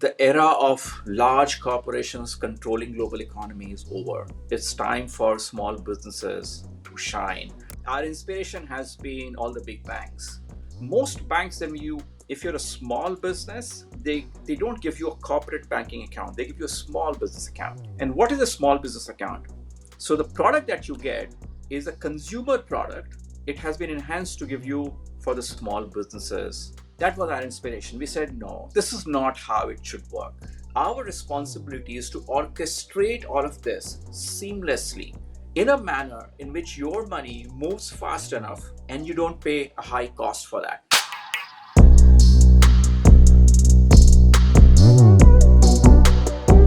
The era of large corporations controlling global economy is over. It's time for small businesses to shine. Our inspiration has been all the big banks. Most banks, if you're a small business, they don't give you a corporate banking account. They give you a small business account. And what is a small business account? So the product that you get is a consumer product. It has been enhanced to give you for the small businesses. That was our inspiration. We said, no, this is not how it should work. Our responsibility is to orchestrate all of this seamlessly in a manner in which your money moves fast enough and you don't pay a high cost for that.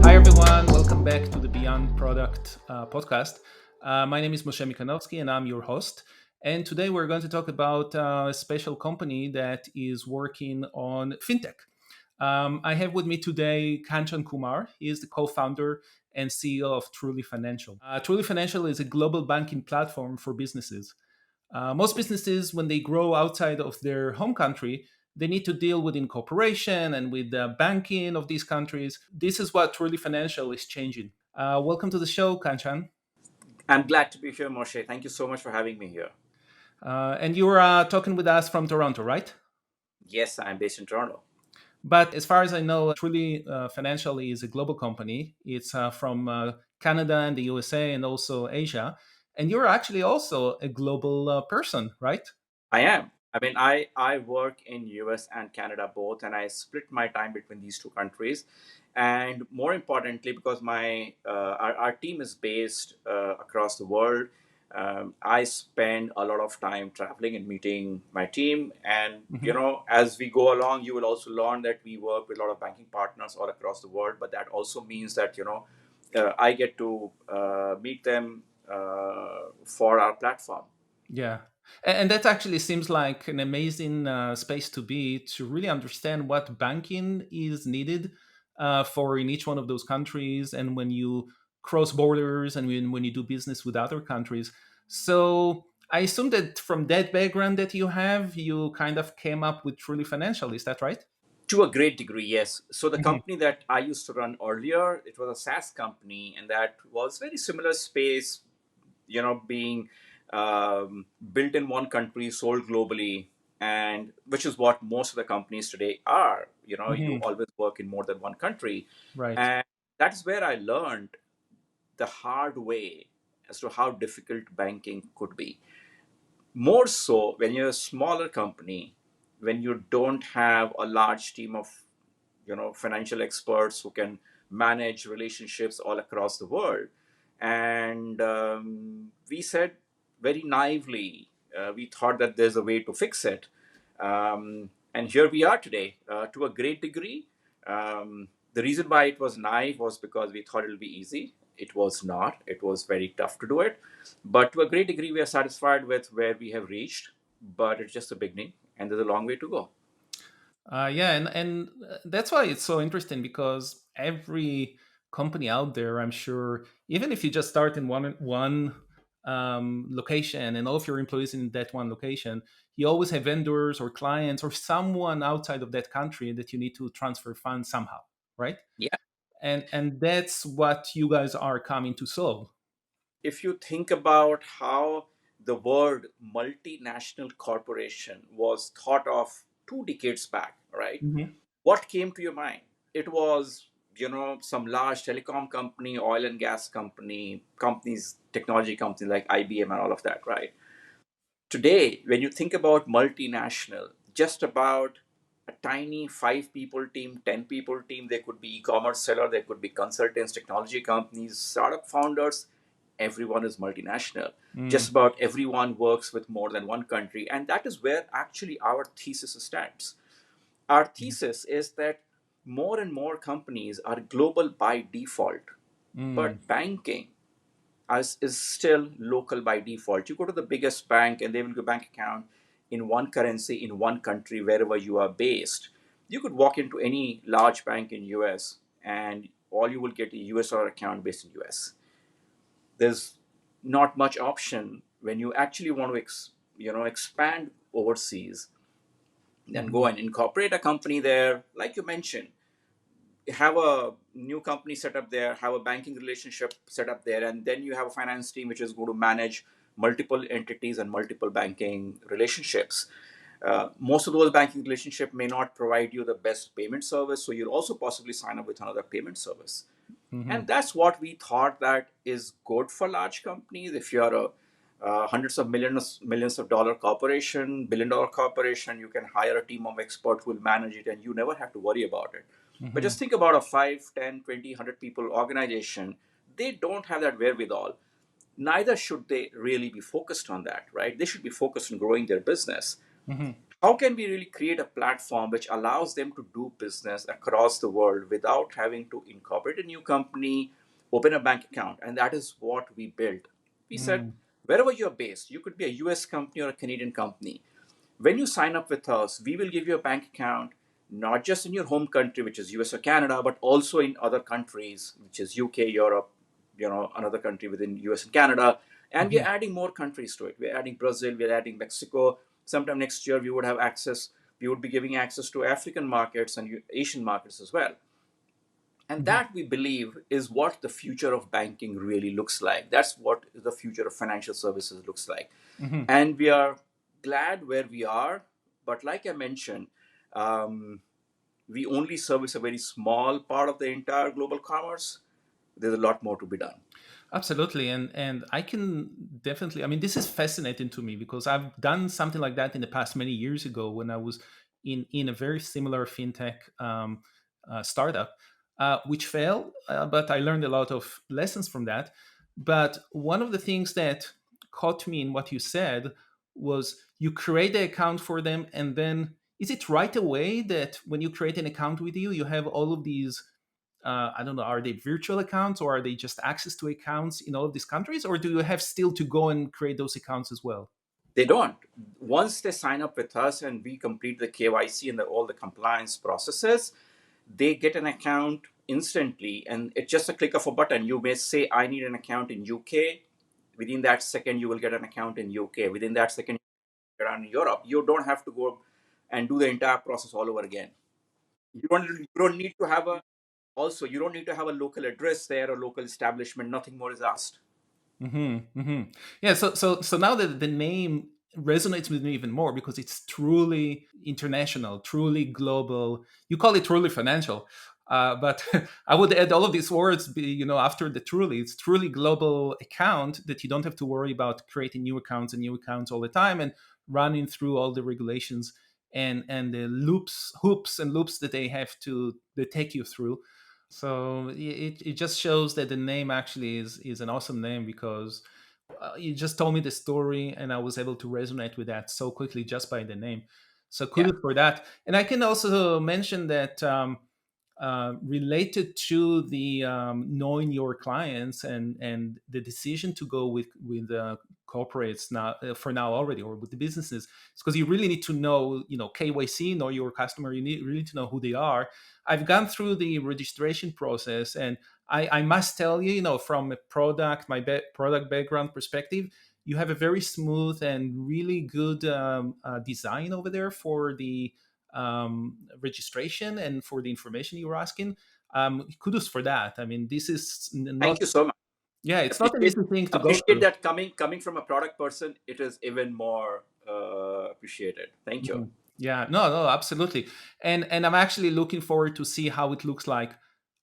Hi, everyone. Welcome back to the BeyondProduct podcast. My name is Moshe Mikanovsky, and I'm your host. And today we're going to talk about a special company that is working on fintech. I have with me today Kanchan Kumar. He is the co-founder and CEO of TrulyFinancial. TrulyFinancial is a global banking platform for businesses. Most businesses, when they grow outside of their home country, they need to deal with incorporation and with the banking of these countries. This is what TrulyFinancial is changing. Welcome to the show, Kanchan. I'm glad to be here, Moshe. Thank you so much for having me here. And you're talking with us from Toronto, right? Yes, I'm based in Toronto. But as far as I know, Truly Financial is a global company. It's from Canada and the USA and also Asia. And you're actually also a global person, right? I am. I work in US and Canada both, and I split my time between these two countries. And more importantly, because our team is based across the world, I spend a lot of time traveling and meeting my team. And Mhm. as we go along, you will also learn that we work with a lot of banking partners all across the world. But that also means that I get to meet them for our platform. Yeah. And that actually seems like an amazing space to be to really understand what banking is needed for in each one of those countries and when you cross borders and when you do business with other countries. So I assume that from that background that you have, you kind of came up with Truly Financial. Is that right? To a great degree, yes. So the Hmm. company that I used to run earlier, it was a SaaS company, and that was very similar space, being built in one country, sold globally, and which is what most of the companies today are. You Hmm. always work in more than one country, Right. and that's where I learned the hard way as to how difficult banking could be. More so when you're a smaller company, when you don't have a large team of financial experts who can manage relationships all across the world. And we said very naively, we thought that there's a way to fix it. And here we are today, to a great degree. The reason why it was naive was because we thought it would be easy. It was not. It was very tough to do it. But to a great degree, we are satisfied with where we have reached. But it's just the beginning, and there's a long way to go. Yeah, and that's why it's so interesting because every company out there, I'm sure, even if you just start in one location and all of your employees in that one location, you always have vendors or clients or someone outside of that country that you need to transfer funds somehow, right? Yeah. And that's what you guys are coming to solve. If you think about how the word multinational corporation was thought of 2 decades back, right? Hmm. What came to your mind? It was, some large telecom company, oil and gas companies, technology companies like IBM and all of that, right? Today, when you think about multinational, just about a tiny 5 people team, 10 people team, there could be e-commerce seller, there could be consultants, technology companies, startup founders, everyone is multinational. Mm. Just about everyone works with more than one country. And that is where actually our thesis stands. Our thesis is that more and more companies are global by default, Mm. but banking is still local by default. You go to the biggest bank and they will give a bank account in one currency in one country wherever you are based. You could walk into any large bank in US and all you will get a US dollar account based in US. There's not much option when you actually want to expand overseas, then go Mhm. and incorporate a company there. Like you mentioned, have a new company set up there, have a banking relationship set up there, and then you have a finance team which is going to manage multiple entities and multiple banking relationships. Most of those banking relationships may not provide you the best payment service, so you'll also possibly sign up with another payment service. Hmm. And that's what we thought that is good for large companies. If you're a hundreds of millions of dollar corporation, billion-dollar corporation, you can hire a team of experts who will manage it, and you never have to worry about it. But Hmm. just think about a 5, 10, 20, 100 people organization. They don't have that wherewithal. Neither should they really be focused on that, right? They should be focused on growing their business. Hmm. How can we really create a platform which allows them to do business across the world without having to incorporate a new company, open a bank account? And that is what we built. We said, Hmm. wherever you're based, you could be a US company or a Canadian company. When you sign up with us, we will give you a bank account, not just in your home country, which is US or Canada, but also in other countries, which is UK, Europe, another country within US and Canada. And we're Hmm. adding more countries to it. We're adding Brazil, we're adding Mexico. Sometime next year, we would be giving access to African markets and Asian markets as well. And Hmm. that we believe is what the future of banking really looks like. That's what the future of financial services looks like. Hmm. And we are glad where we are. But like I mentioned, um, we only service a very small part of the entire global commerce. There's a lot more to be done. Absolutely, and I can definitely. I mean, this is fascinating to me because I've done something like that in the past many years ago when I was in a very similar fintech startup, which failed, but I learned a lot of lessons from that. But one of the things that caught me in what you said was you create the account for them, and then is it right away that when you create an account with you, you have all of these I don't know, are they virtual accounts or are they just access to accounts in all of these countries? Or do you have still to go and create those accounts as well? They don't. Once they sign up with us and we complete the KYC and all the compliance processes, they get an account instantly. And it's just a click of a button. You may say, I need an account in UK. Within that second, you will get an account in UK. Within that second, you get in Europe. You don't have to go and do the entire process all over again. You don't need to have a also you don't need to have a local address there or local establishment. Nothing more is asked. Yeah. So now that the name resonates with me even more because it's truly international, truly global. You call it truly financial, but I would add all of these words. After the truly, it's truly global account that you don't have to worry about creating new accounts and new accounts all the time and running through all the regulations and the hoops and loops that they have to they take you through. So it just shows that the name actually is an awesome name because you just told me the story and I was able to resonate with that so quickly just by the name. So Yeah. kudos for that. And I can also mention that related to the knowing your clients and the decision to go with corporates now for now already or with the businesses, it's because you really need to know KYC, know your customer. You need really to know who they are. I've gone through the registration process, and I must tell you, from a product background perspective, you have a very smooth and really good design over there for the registration and for the information you were asking. Kudos for that. I mean, this is not, Thank you so much. yeah, it's not an Appreciate easy thing to go appreciate through. that coming from a product person. It is even more appreciated. Thank you. Mhm. Yeah, no, absolutely. And I'm actually looking forward to see how it looks like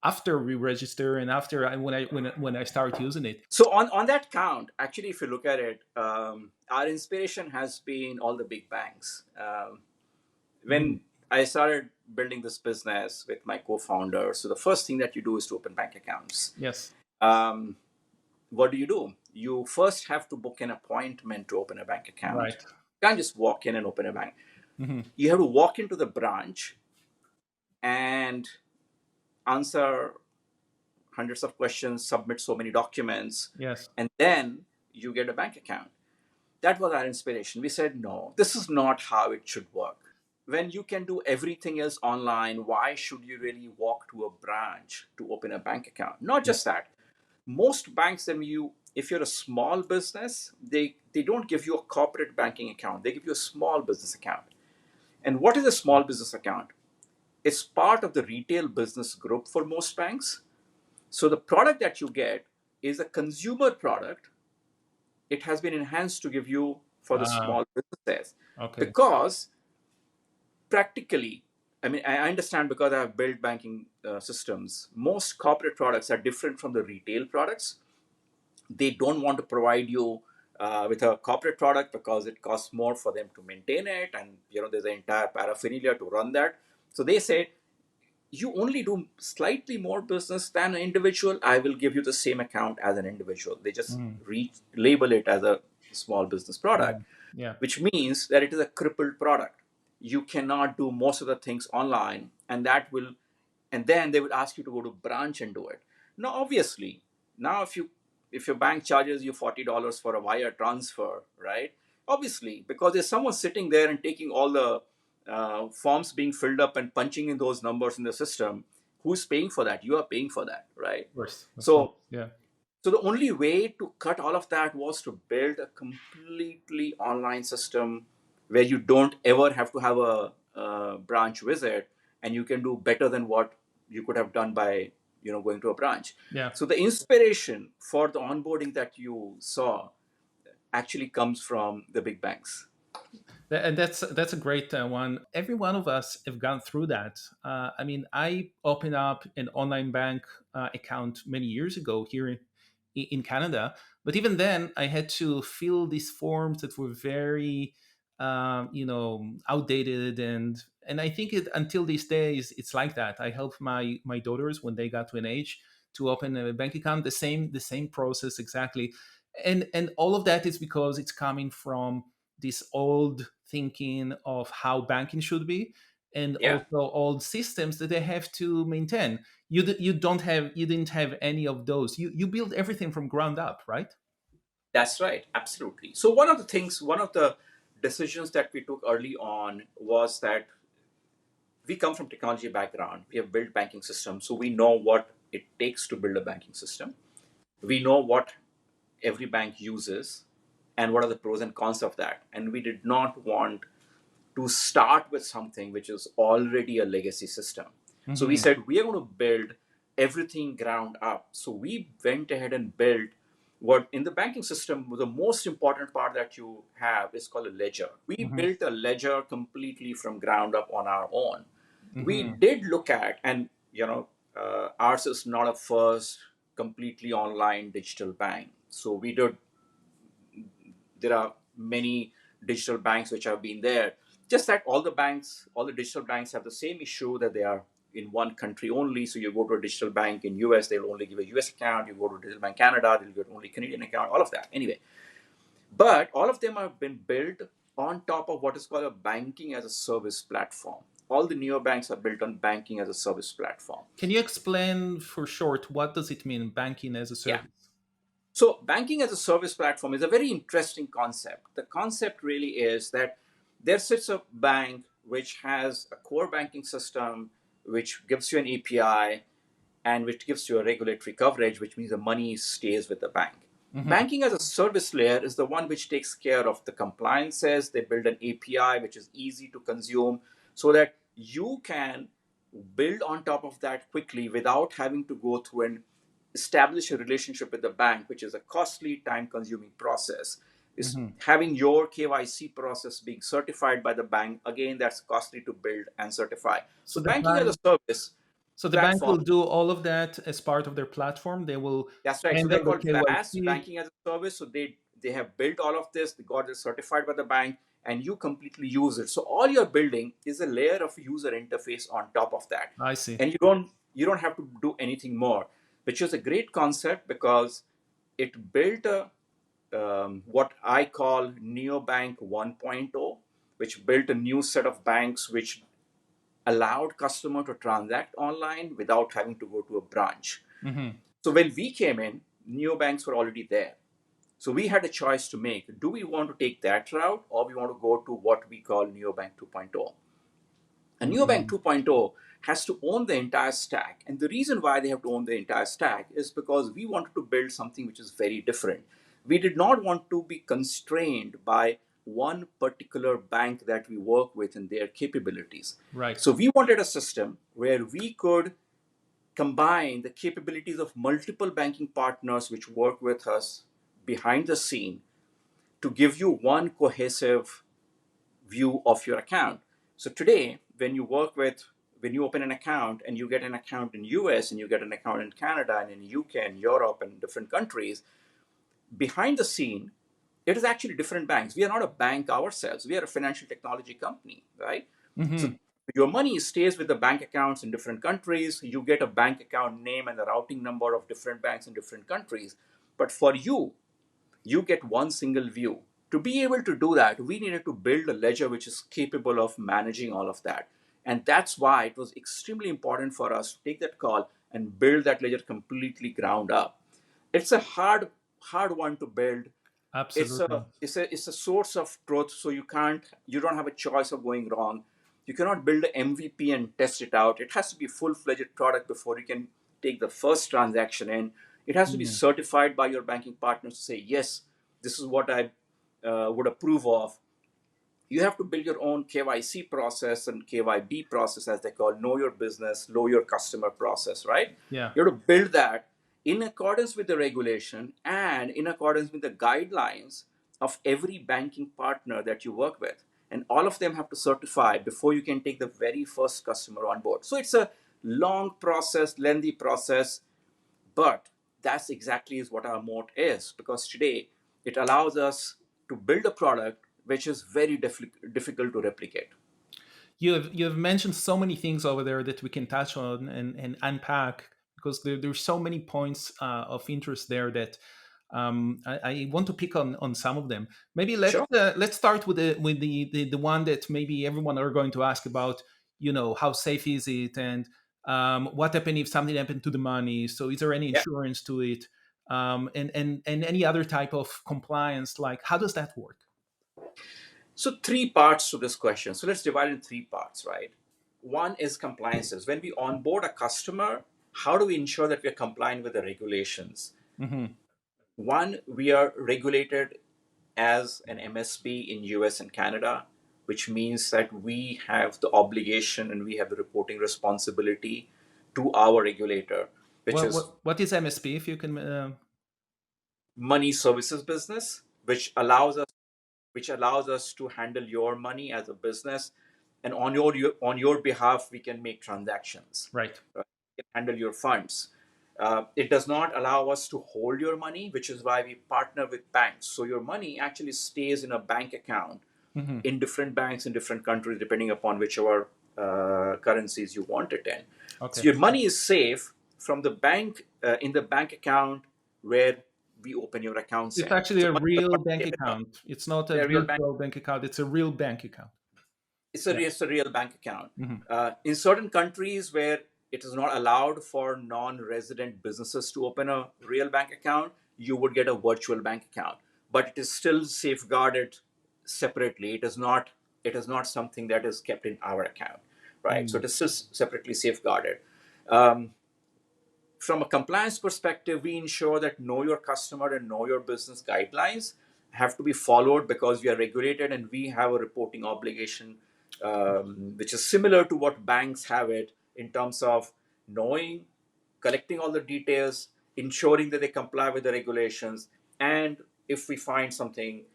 after we register and after when I start using it. So on that count, actually, if you look at it, our inspiration has been all the big banks. Mhm. When I started building this business with my co-founder, so the first thing that you do is to open bank accounts. Yes. Um, what do? You first have to book an appointment to open a bank account. Right. You can't just walk in and open a bank. Hmm. You have to walk into the branch and answer hundreds of questions, submit so many documents, Yes. and then you get a bank account. That was our inspiration. We said, no, this is not how it should work. When you can do everything else online, why should you really walk to a branch to open a bank account? Not Yeah. just that. Most banks, if you're a small business, they don't give you a corporate banking account. They give you a small business account. And what is a small business account? It's part of the retail business group for most banks. So the product that you get is a consumer product. It has been enhanced to give you for the Ah, small businesses okay. because practically, I mean, I understand because I have built banking systems. Most corporate products are different from the retail products. They don't want to provide you with a corporate product because it costs more for them to maintain it, and there's an entire paraphernalia to run that. So they say you only do slightly more business than an individual. I will give you the same account as an individual. They just Mm, label it as a small business yeah. product, Yeah. which means that it is a crippled product. You cannot do most of the things online, and then they would ask you to go to branch and do it. Now, obviously, now if your bank charges you $40 for a wire transfer, right? Obviously, because there's someone sitting there and taking all the forms being filled up and punching in those numbers in the system. Who's paying for that? You are paying for that, right? Of course. Of course. So Yeah. so the only way to cut all of that was to build a completely online system where you don't ever have to have a branch visit, and you can do better than what you could have done by going to a branch. Yeah. So the inspiration for the onboarding that you saw actually comes from the big banks. And that's a great one. Every one of us have gone through that. I mean, I opened up an online bank account many years ago here in Canada, but even then, I had to fill these forms that were very, outdated, and I think it until these days it's like that. I help my daughters when they got to an age to open a bank account, the same process exactly, and all of that is because it's coming from this old thinking of how banking should be, and Yeah, also old systems that they have to maintain. You didn't have any of those. You build everything from ground up, right? that's right. Absolutely. So one of the decisions that we took early on was that we come from technology background. We have built banking systems, so we know what it takes to build a banking system. We know what every bank uses and what are the pros and cons of that. And we did not want to start with something which is already a legacy system. So we Hmm. said we are going to build everything ground up. So we went ahead and built what in the banking system, the most important part that you have is called a ledger. We Hmm. built a ledger completely from ground up on our own. We Hmm. did look at, and ours is not a first completely online digital bank. So we did there are many digital banks which have been there. Just that all the digital banks have the same issue that they are in one country only. So you go to a digital bank in US, they'll only give a US account. You go to a digital bank Canada, they'll give only Canadian account. All of that. Anyway, but all of them have been built on top of what is called a banking as a service platform. All the neobanks are built on banking as a service platform. Can you explain for short what does it mean, banking as a Yeah. service? So, banking as a service platform is a very interesting concept. The concept really is that there sits a bank which has a core banking system, which gives you an API, and which gives you a regulatory coverage, which means the money stays with the bank. Hmm. Banking as a service layer is the one which takes care of the compliances. They build an API which is easy to consume so that you can build on top of that quickly without having to go through and establish a relationship with the bank, which is a costly, time consuming process. Is Hmm. having your KYC process being certified by the bank, again, that's costly to build and certify. So So, the banking as a bank, service so the bank platform. will do all of that as part of their platform. They will That's right. So handle they're the called BaaS, KYC. banking as a service. So they have built all of this. They got it certified by the bank, and you completely use it. So all you're building is a layer of user interface on top of that, I see. and you don't have to do anything more, which is a great concept because it built a what I call neobank 1.0, which built a new set of banks which allowed customer to transact online without having to go to a branch. Hmm. So when we came in, neobanks were already there. So we had a choice to make. Do we want to take that route, or we want to go to what we call Neobank 2.0? A Neobank Hmm. 2.0 has to own the entire stack. And the reason why they have to own the entire stack is because we wanted to build something which is very different. We did not want to be constrained by one particular bank that we work with and their capabilities. Right. So we wanted a system where we could combine the capabilities of multiple banking partners which work with us behind the scene to give you one cohesive view of your account. So today, when you open an account and you get an account in US and you get an account in Canada and in UK and Europe and different countries, behind the scene, it is actually different banks. We are not a bank ourselves. We are a financial technology company, right? So Hmm. your money stays with the bank accounts in different countries. You get a bank account name and the routing number of different banks in different countries. But for you, you get one single view. To be able to do that, we needed to build a ledger which is capable of managing all of that. And that's why it was extremely important for us to take that call and build that ledger completely ground up. It's a hard one to build. Absolutely. It's a source of truth, so you don't have a choice of going wrong. You cannot build an MVP and test it out. It has to be a full-fledged product before you can take the first transaction in. It has to be Mm. certified by your banking partners to say, yes, this is what I would approve of. You have to build your own KYC process and KYB process, as they call, know your business, know your customer process, right? Yeah. You have to build that in accordance with the regulation and in accordance with the guidelines of every banking partner that you work with. And all of them have to certify before you can take the very first customer on board. So it's a long process, lengthy process, but that's exactly is what our moat is, because today it allows us to build a product which is very difficult to replicate. You have mentioned so many things over there that we can touch on and unpack, because there's so many points of interest there that I want to pick on some of them. Maybe Sure. let's start with the one that maybe everyone are going to ask about. How safe is it, and what happened if something happened to the money? So is there any Yeah. insurance to it? And any other type of compliance? Like, how does that work? So three parts to this question. So let's divide in three parts, right? One is compliances. When we onboard a customer, how do we ensure that we are compliant with the regulations? Hmm. One, we are regulated as an MSP in US and Canada, which means that we have the obligation and we have the reporting responsibility to our regulator, which What is what what is MSP? If you can. money services business, which allows us to handle your money as a business, and on your behalf we can make transactions, Right. right? We can handle your funds. It does not allow us to hold your money, which is why we partner with banks. So your money actually stays in a bank account Hmm. in different banks in different countries, depending upon whichever currencies you want it in. So Okay. your money is safe from the bank in the bank account where we open your accounts It's in. actually So a money does real not bank stay with us. account. It's not a They're real bank. virtual bank account. It's a real bank account. Yeah. It's a real bank account. Hmm. In certain countries where it is not allowed for non-resident businesses to open a real bank account, you would get a virtual bank account, but it is still safeguarded separately. It is not something that is kept in our account, right? So Mm. it is still separately safeguarded. Um, from a compliance perspective, we ensure that know your customer and know your business guidelines have to be followed, because we are regulated and we have a reporting obligation, which is similar to what banks have it in terms of knowing, collecting all the details, ensuring that they comply with the regulations, and if we find something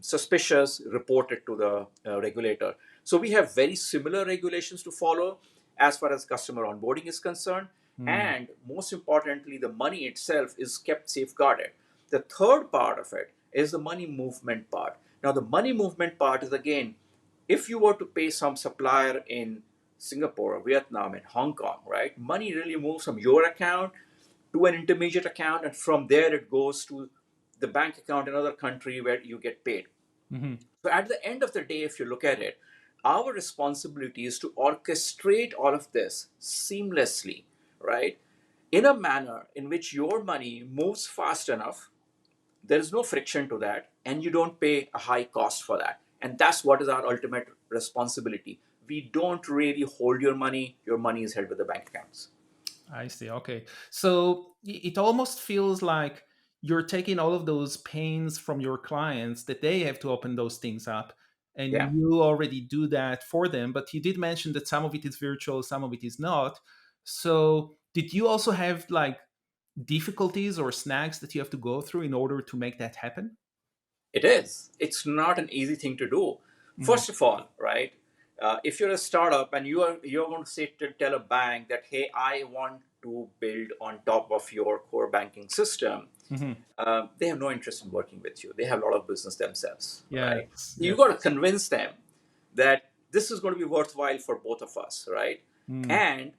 suspicious, report it to the regulator. So we have very similar regulations to follow as far as customer onboarding is concerned. Mm. And most importantly, the money itself is kept safeguarded. The third part of it is the money movement part. Now, the money movement part is, again, if you were to pay some supplier in Singapore, Vietnam, and Hong Kong, right? Money really moves from your account to an intermediate account, and from there it goes to the bank account in another country where you get paid. Hmm. So at the end of the day, if you look at it, our responsibility is to orchestrate all of this seamlessly, right? In a manner in which your money moves fast enough, there is no friction to that, and you don't pay a high cost for that. And that's what is our ultimate responsibility. We don't really hold your money is held with the bank accounts. I see. Okay. So it almost feels like you're taking all of those pains from your clients that they have to open those things up, and Yeah, you already do that for them. But you did mention that some of it is virtual, some of it is not. So did you also have like difficulties or snags that you have to go through in order to make that happen? it is. It's not an easy thing to do. Mm-hmm. First of all, right? If you're a startup and you're going to say to tell a bank that, hey, I want to build on top of your core banking system, Mm-hmm. they have no interest in working with you. They have a lot of business themselves, right? Yes. You Yes. got to convince them that this is going to be worthwhile for both of us, right? Mm. And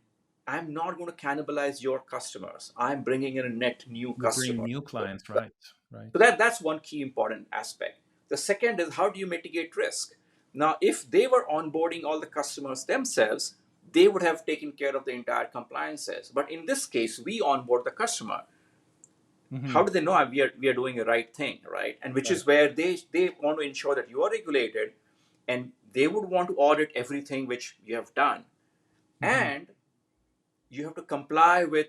I'm not going to cannibalize your customers. I'm bringing in a net new You're bringing customer. new clients, right? Right. So that's one key important aspect. The second is, how do you mitigate risk? Now, if they were onboarding all the customers themselves, they would have taken care of the entire compliances. But in this case, we onboard the customer. Mm-hmm. How do they know we are doing the right thing, right? And which Right. is where they want to ensure that you are regulated, and they would want to audit everything which you have done. Mm-hmm. And you have to comply with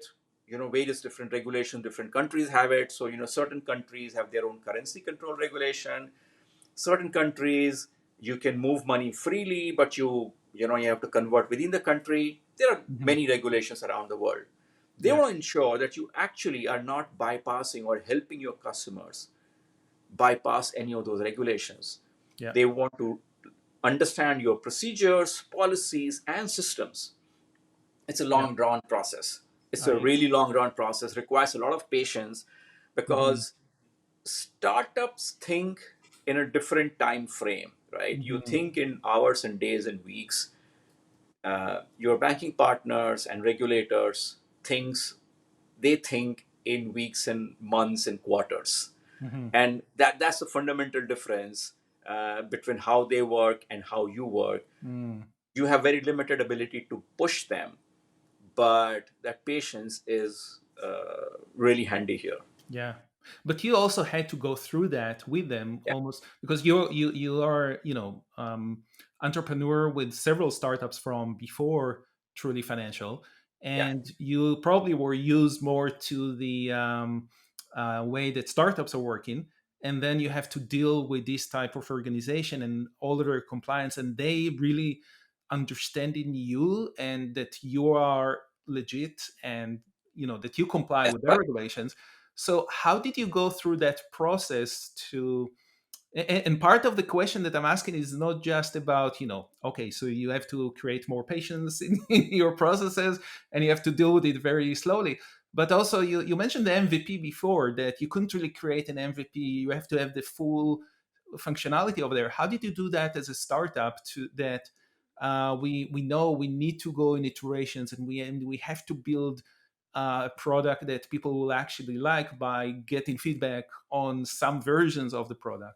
various different regulations. Different countries have it. So certain countries have their own currency control regulation. Certain countries you can move money freely, but you have to convert within the country. There are Mm-hmm. many regulations around the world. They Yeah. want to ensure that you actually are not bypassing or helping your customers bypass any of those regulations. Yeah. They want to understand your procedures, policies, and systems. It's a Yeah. long drawn process. It's a I. really long drawn process, requires a lot of patience, Mm-hmm. because startups think in a different time frame, right? You Mm-hmm. think in hours and days and weeks. Your banking partners and regulators thinks they think in weeks and months and quarters, Mm-hmm. and that's a fundamental difference between how they work and how you work. Mm. You have very limited ability to push them, but that patience is really handy here. Yeah. But you also had to go through that with them Yeah, almost because you are, entrepreneur with several startups from before Truly Financial, yeah, and you probably were used more to the way that startups are working, and then you have to deal with this type of organization and all of their compliance, and they really understanding you and that you are legit, and that you comply that's with their right. regulations. So, how did you go through that process to? And part of the question that I'm asking is not just about, okay, so you have to create more patience in your processes and you have to deal with it very slowly. But also, you mentioned the MVP before that you couldn't really create an MVP. You have to have the full functionality over there. How did you do that as a startup to that? We know we need to go in iterations and we have to build a product that people will actually like by getting feedback on some versions of the product.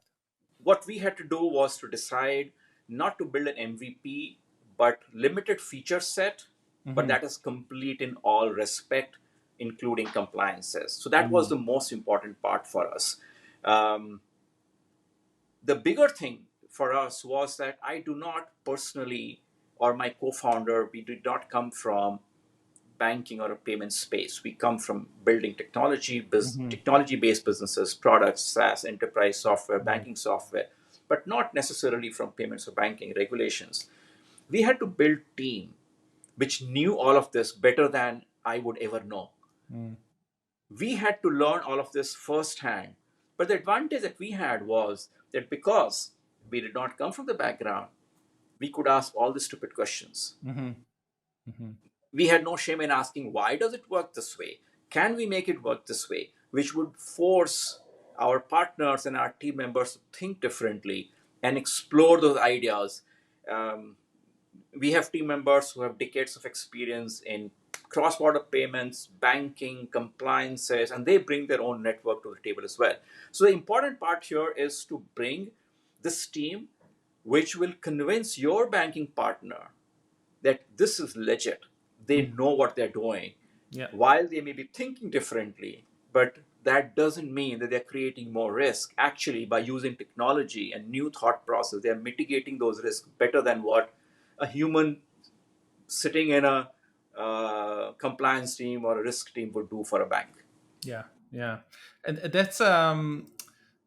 What we had to do was to decide not to build an MVP, but limited feature set, but Hmm. that is complete in all respect, including compliances. So that was Mm. the most important part for us. Um, the bigger thing for us was that I do not personally, or my co-founder, we did not come from banking or a payment space. We come from building Hmm. technology-based businesses, products, SaaS, enterprise software, Right. banking software, but not necessarily from payments or banking regulations. We had to build team which knew all of this better than I would ever know. Mm. We had to learn all of this firsthand. But the advantage that we had was that because we did not come from the background, we could ask all the stupid questions. Hmm. Hmm. We had no shame in asking, why does it work this way? Can we make it work this way? Which would force our partners and our team members to think differently and explore those ideas. Um, we have team members who have decades of experience in cross-border payments, banking, compliances, and they bring their own network to the table as well. So the important part here is to bring this team which will convince your banking partner that this is legit. They Mm. know what they're doing. Yeah. While they may be thinking differently, but that doesn't mean that they're creating more risk. Actually, by using technology and new thought process, they're mitigating those risks better than what a human sitting in a compliance team or a risk team would do for a bank. Yeah. Yeah, and that's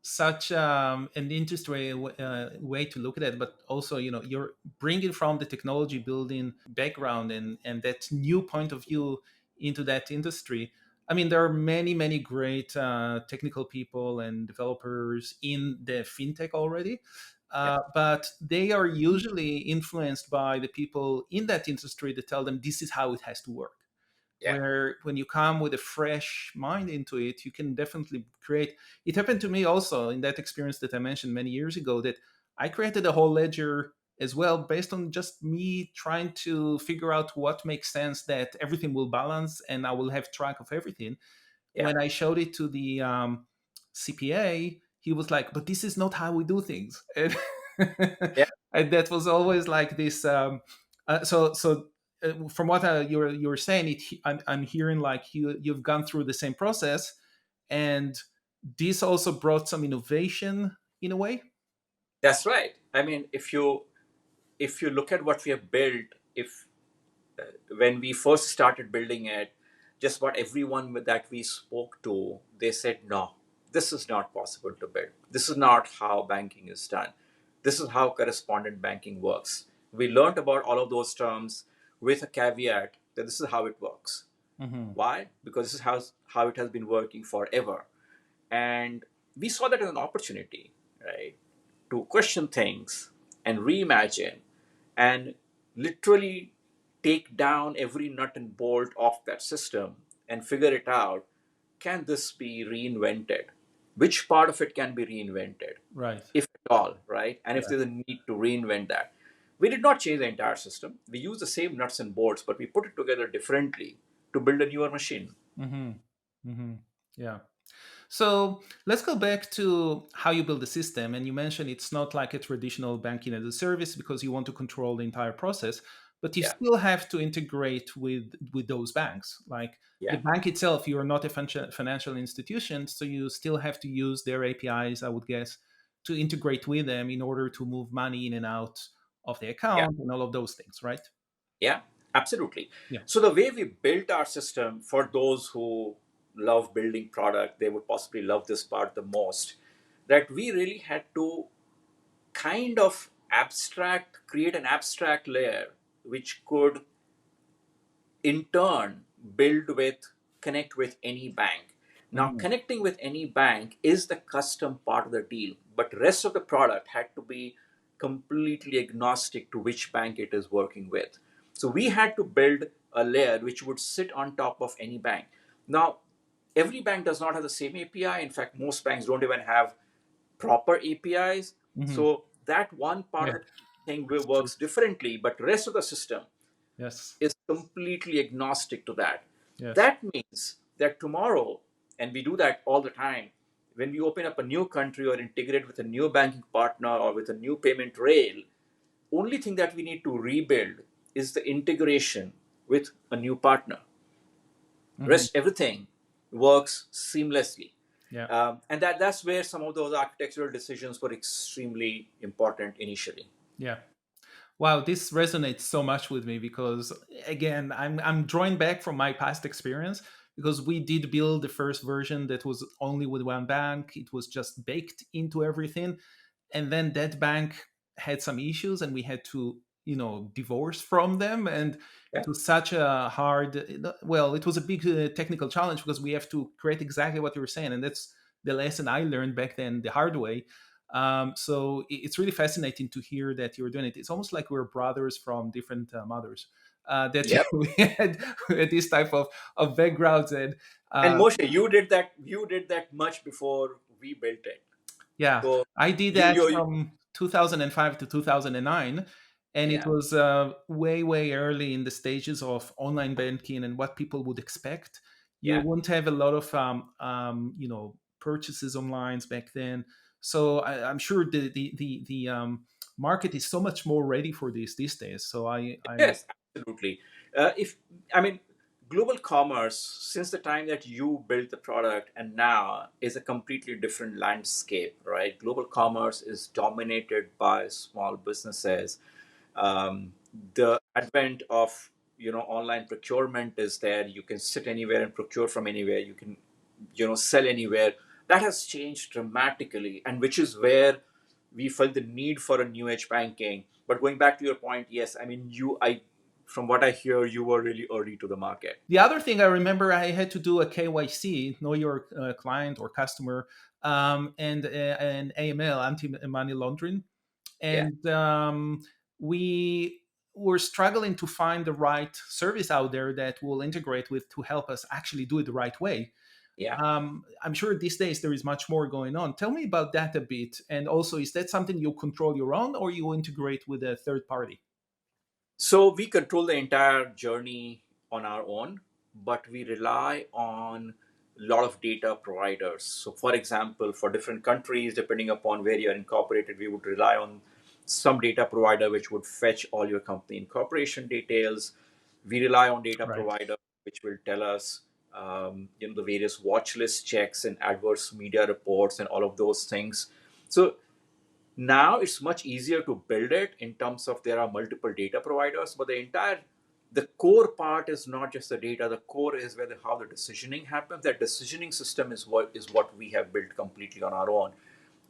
such an interesting way to look at it. But also, you're bringing from the technology building background and that new point of view into that industry. I mean, there are many great technical people and developers in the fintech already, Yeah, but they are usually influenced by the people in that industry that tell them this is how it has to work. yeah, Where when you come with a fresh mind into it, you can definitely create. It happened to me also in that experience that I mentioned many years ago, that I created a whole ledger as well based on just me trying to figure out what makes sense, that everything will balance and I will have track of everything. yeah, When I showed it to the CPA, he was like, "But this is not how we do things," and, yeah. and that was always like this. From what you're saying, I'm hearing like you've gone through the same process, and this also brought some innovation in a way. That's right. I mean, if you look at what we have built, if when we first started building it, just about everyone that we spoke to, they said, no, this is not possible to build. This is not how banking is done. This is how correspondent banking works. We learned about all of those terms with a caveat that this is how it works. Hmm. Why? Because this is how it has been working forever. And we saw that as an opportunity, right? To question things and reimagine and literally take down every nut and bolt of that system and figure it out. Can this be reinvented? Which part of it can be reinvented, Right. if at all, right? And if Yeah. there's a need to reinvent that. We did not change the entire system. We used the same nuts and bolts, but we put it together differently to build a newer machine. Hmm. Hmm. Yeah. So let's go back to how you build the system. And you mentioned it's not like a traditional banking as a service because you want to control the entire process, but you Yeah, still have to integrate with those banks. Like the yeah, bank itself, you're not a financial institution, so you still have to use their APIs, I would guess, to integrate with them in order to move money in and out of the yeah. account and all of those things, right? Yeah, absolutely. Yeah. So the way we built our system, for those who love building product, they would possibly love this part the most. That we really had to kind of create an abstract layer which could in turn build with connect with any bank. Now Hmm. connecting with any bank is the custom part of the deal, but rest of the product had to be completely agnostic to which bank it is working with. So we had to build a layer which would sit on top of any bank. Now every bank does not have the same API. In fact, most banks don't even have proper APIs. Hmm. So that one part Yeah, of the thing that's true. works differently, but rest of the system Yes. is completely agnostic to that. Yes. That means that tomorrow, and we do that all the time, when we open up a new country or integrate with a new banking partner or with a new payment rail, only thing that we need to rebuild is the integration with a new partner. Hmm. Rest everything works seamlessly. Yeah. And that's where some of those architectural decisions were extremely important initially. Yeah. Wow, this resonates so much with me because again, I'm drawing back from my past experience because we did build the first version that was only with one bank. It was just baked into everything, and then that bank had some issues, and we had to divorce from them, and Yeah. it was such a hard. Well, it was a big technical challenge because we have to create exactly what you were saying, and that's the lesson I learned back then the hard way. So it's really fascinating to hear that you're doing it. It's almost like we're brothers from different mothers. That Yep. we had this type of backgrounds, and And uh, Moshe, you did that. You did that much before we built it. yeah, So I did you that you from 2005 to 2009, and it yeah, was way early in the stages of online banking and what people would expect. You yeah. wouldn't have a lot of purchases online back then, so I'm sure the market is so much more ready for this these days. So I'm Yes, absolutely. If I mean, global commerce since the time that you built the product and now is a completely different landscape, right? Global commerce is dominated by small businesses. The advent of online procurement is there. You can sit anywhere and procure from anywhere. You can sell anywhere. That has changed dramatically, and which is where we felt the need for a new age banking. But going back to your point, yes, I mean, from what I hear, you were really early to the market. The other thing I remember, I had to do a KYC, know your client or customer, and an AML, anti-money laundering, Yeah, and we were struggling to find the right service out there that will integrate with to help us actually do it the right way. yeah. I'm sure these days there is much more going on. Tell me about that a bit, and also, is that something you control your own, or you integrate with a third party? So we control the entire journey on our own, but we rely on a lot of data providers. So, for example, for different countries, depending upon where you're incorporated, we would rely on some data provider which would fetch all your company incorporation details. We rely on data Right. provider which will tell us, the various watch list checks and adverse media reports and all of those things. So now it's much easier to build it in terms of there are multiple data providers, but the core part is not just the data. The core is where how the decisioning happens. That decisioning system is what we have built completely on our own,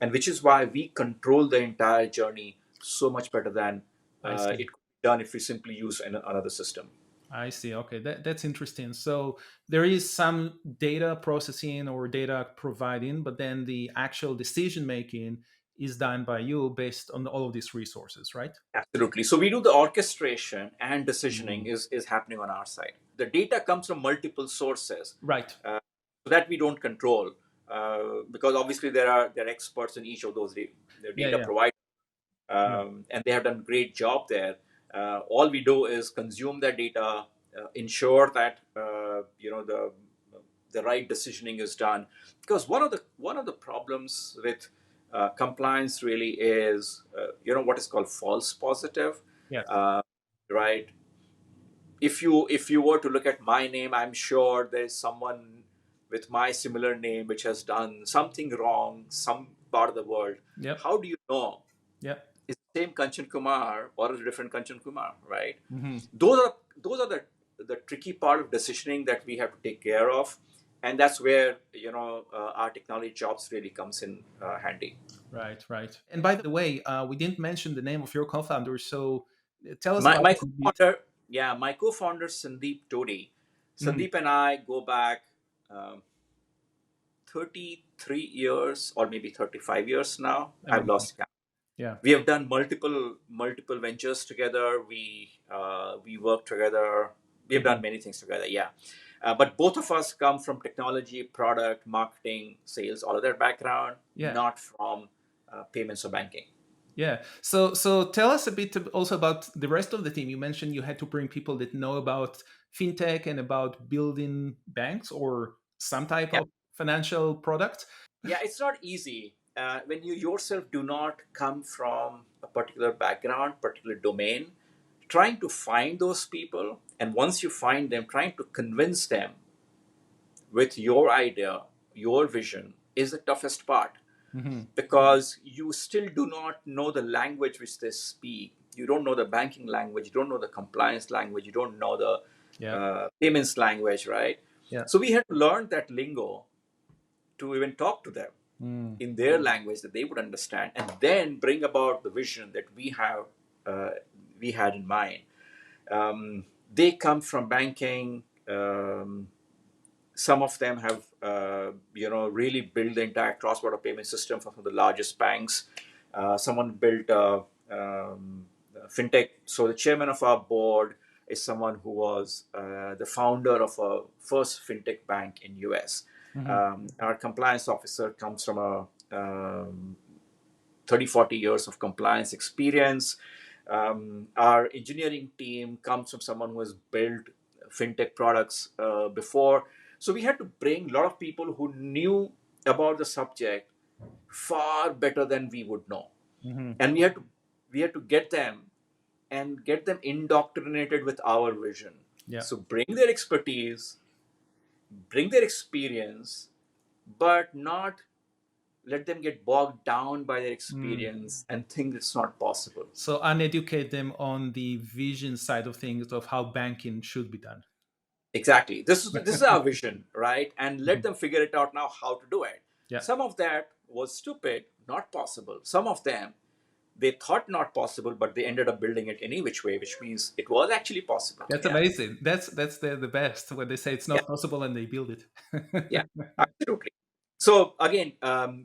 and which is why we control the entire journey so much better than I see. it could be done if we simply use another system. I see. Okay, that's interesting. So there is some data processing or data providing, but then the actual decision making is done by you based on all of these resources, right? Absolutely. So we do the orchestration and decisioning Mm. is happening on our side. The data comes from multiple sources, Right. so that we don't control, because obviously there are experts in each of those the Yeah. data Yeah. providers, Yeah. and they have done a great job there. All we do is consume that data, ensure that the right decisioning is done. Because one of the problems with compliance really is what is called false positive, Yes. uh, right? If you were to look at my name, I'm sure there's someone with my similar name which has done something wrong some part of the world. Yep. How do you know Yep. it's the same Kanchan Kumar or a different Kanchan Kumar, right? Hmm. Those are the tricky part of decisioning that we have to take care of, and that's where our technology jobs really comes in handy. Right. Right. And by the way, we didn't mention the name of your co-founder, so tell us My, about my it a bit. co-founder, yeah, my co-founder Sandeep Todi. Mhm. Sandeep and I go back um, 33 years or maybe 35 years now. I've Amazing. lost count. Yeah. We have done multiple ventures together. We work together. We have done Mhm. many things together. Yeah, but both of us come from technology, product, marketing, sales, all of that background, Yeah. not from payments or banking. Yeah. So tell us a bit also about the rest of the team. You mentioned you had to bring people that know about fintech and about building banks or some type Yeah, of financial product. yeah, it's not easy when you yourself do not come from a particular background, particular domain. Trying to find those people, and once you find them, trying to convince them with your idea, your vision, is the toughest part, Hmm. because you still do not know the language which they speak. You don't know the banking language, you don't know the compliance language, you don't know the Yeah. payments language, right? Yeah. So we had to learn that lingo to even talk to them Mm. in their language that they would understand, and then bring about the vision that uh, we had in mind. They come from banking. Some of them have really built the entire cross-border payment system for some of the largest banks. Someone built fintech. So the chairman of our board is someone who was the founder of a first fintech bank in US. Hmm. Our compliance officer comes from a 30, 40 years of compliance experience. Our engineering team comes from someone who has built fintech products before. So we had to bring a lot of people who knew about the subject far better than we would know. Hmm. And we had to get them indoctrinated with our vision. Yeah. So bring their expertise, bring their experience, but not let them get bogged down by their Mm. experience and think it's not possible. So uneducate them on the vision side of things of how banking should be done. Exactly. This is our vision, right? And let them figure it out now how to do it. Yeah, Some of that was stupid, not possible. Some of them they thought not possible, but they ended up building it any which way, which means it was actually possible. that's Yeah. amazing. That's the best when they say it's Yeah. not possible and they build it. Yeah. Absolutely. So again,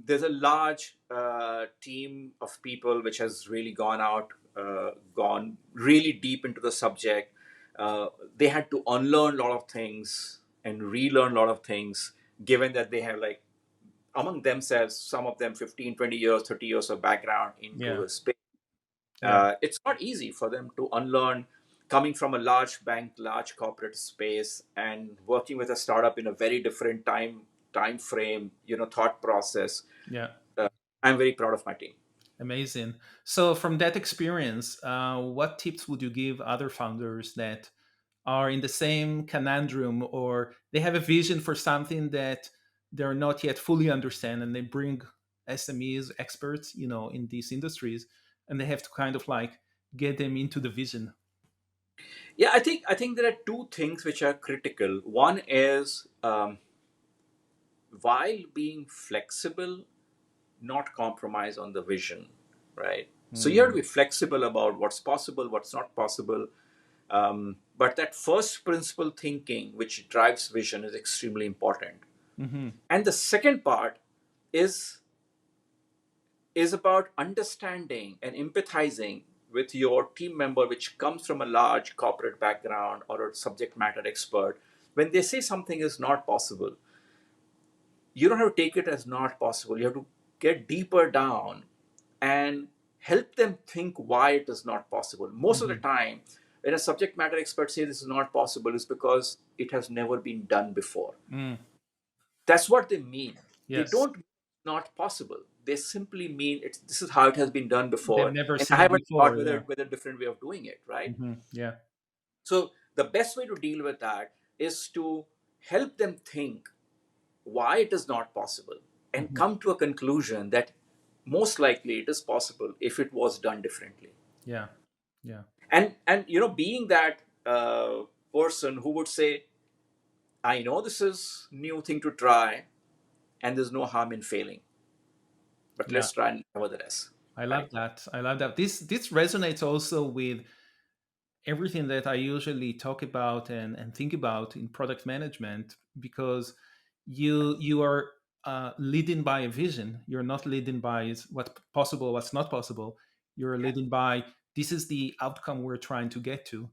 there's a large team of people which has really gone really deep into the subject. They had to unlearn a lot of things and relearn a lot of things, given that they have like among themselves, some of them 15, 20 years, 30 years of background into Yeah, the space. yeah, It's not easy for them to unlearn coming from a large bank, large corporate space, and working with a startup in a very different time frame, thought process. yeah. Uh, I'm very proud of my team. Amazing. So, from that experience, what tips would you give other founders that are in the same conundrum, or they have a vision for something that they're not yet fully understand, and they bring SMEs, experts, in these industries, and they have to kind of like get them into the vision. Yeah, I think there are two things which are critical. One is while being flexible, not compromise on the vision, right? So you have to Mm. be flexible about what's possible, what's not possible. But that first principle thinking, which drives vision, is extremely important. Hmm. And the second part is is about understanding and empathizing with your team member, which comes from a large corporate background or a subject matter expert. When they say something is not possible, you don't have to take it as not possible. You have to get deeper down and help them think why it is not possible. Most of the Hmm. time, when a subject matter expert says this is not possible, is because it has never been done before. Mm. That's what they mean. They Yes, don't mean it's not possible. They simply mean this is how it has been done they've before, never and I seen it haven't thought before. whether Yeah. whether a different way of doing it, right? Yeah. So the best way to deal with that is to help them think why it is not possible and Hmm. come to a conclusion that most likely it is possible if it was done differently. Yeah. Yeah. And being that person who would say, I know this is new thing to try and there's no harm in failing, but Yeah. let's try nevertheless, I love right? that. I love that. This resonates also with everything that I usually talk about and think about in product management, because you are leading by a vision. You're not leading by what's possible, what's not possible. You're Yeah, leading by this is the outcome we're trying to get to,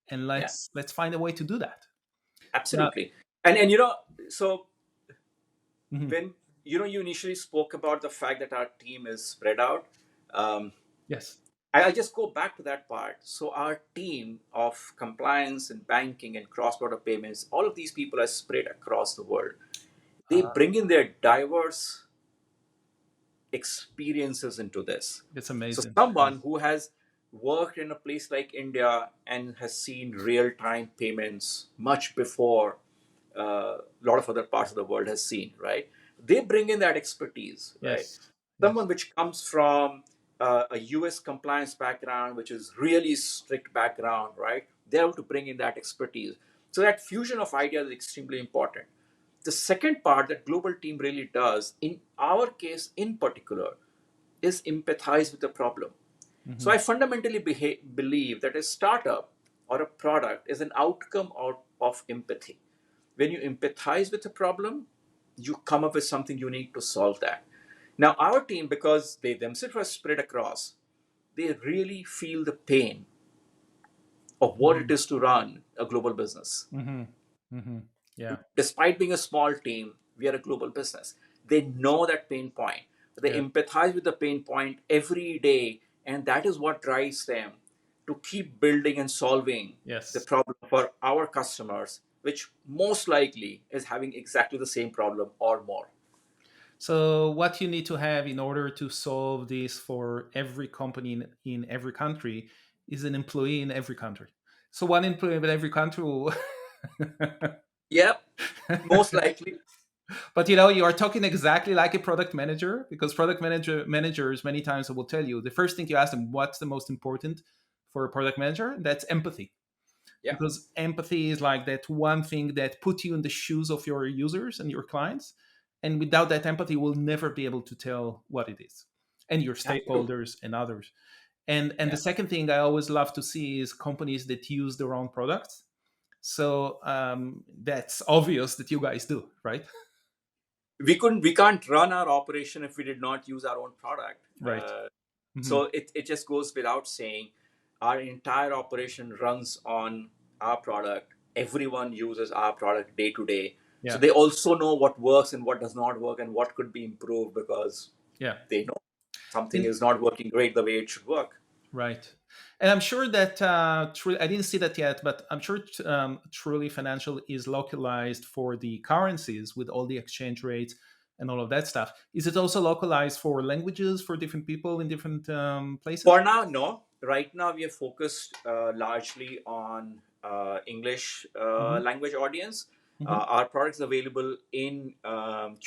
and yeah, let's find a way to do that. Now, absolutely. And so mhm, when you initially spoke about the fact that our team is spread out, um, yes, I just go back to that part. So our team of compliance and banking and cross-border payments, all of these people are spread across the world. They bring in their diverse experiences into this. it's So amazing. someone who has worked in a place like India and has seen real-time payments much before a lot of other parts of the world has seen, right? They bring in that expertise, right? Yes, Someone yes, which comes from a US compliance background, which is really strict background, right? They're able to bring in that expertise. So that fusion of ideas is extremely important. The second part that global team really does, in our case in particular, is empathize with the problem. So hmm, I fundamentally believe that a startup or a product is an outcome of empathy. When you empathize with a problem, you come up with something unique to solve that. Now, our team, because they themselves are spread across, they really feel the pain of what it hmm, is to run a global business. hmm, hmm, yeah, Despite being a small team, we are a global business. They know that pain point. They yeah, empathize with the pain point every day, and that is what drives them to keep building and solving the yes. problem for our customers, which most likely is having exactly the same problem or more. So, what you need to have in order to solve this for every company in every country is an employee in every country. So, one employee in every country will. Yep, most likely. But you are talking exactly like a product manager, because managers many times will tell you the first thing you ask them, what's the most important for a product manager? That's empathy. Yeah. because empathy is like that one thing that put you in the shoes of your users and your clients, and without that empathy, we'll never be able to tell what it is, and your Absolutely. stakeholders and others. And Yeah. the second thing I always love to see is companies that use their own products. So that's obvious that you guys do, right? We can't run our operation if we did not use our own product. Right. Hmm. So it just goes without saying, our entire operation runs on our product. Everyone uses our product day to day. So Yeah. they also know what works and what does not work and what could be improved, because Yeah. they know something And is not working great the way it should work. right. And I'm sure that I didn't see that yet, but I'm sure Truly Financial is localized for the currencies with all the exchange rates and all of that stuff. Is it also localized for languages for different people in different places? For now, no. Right now, we are focused largely on English Hmm. language audience. Hmm. Our products available in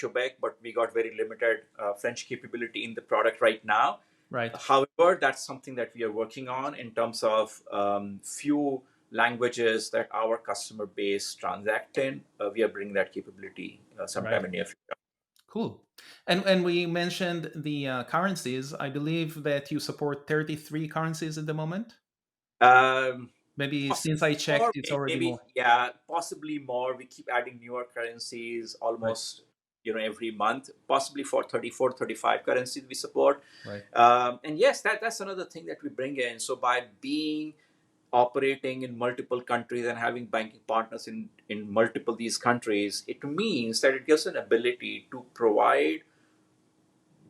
Quebec, but we got very limited French capability in the product right now. Right. However, that's something that we are working on in terms of few languages that our customer base transact in. We are bringing that capability Right. sometime in near future. Cool. And we mentioned the currencies. I believe that you support 33 currencies at the moment. Um, Maybe Possibly since I more, checked, it's already maybe, more. yeah, possibly more. We keep adding newer currencies Right. almost, every month, possibly for 34, 35 currencies we support. Right. And yes, that's another thing that we bring in. So by being operating in multiple countries and having banking partners in multiple these countries, it means that it gives an ability to provide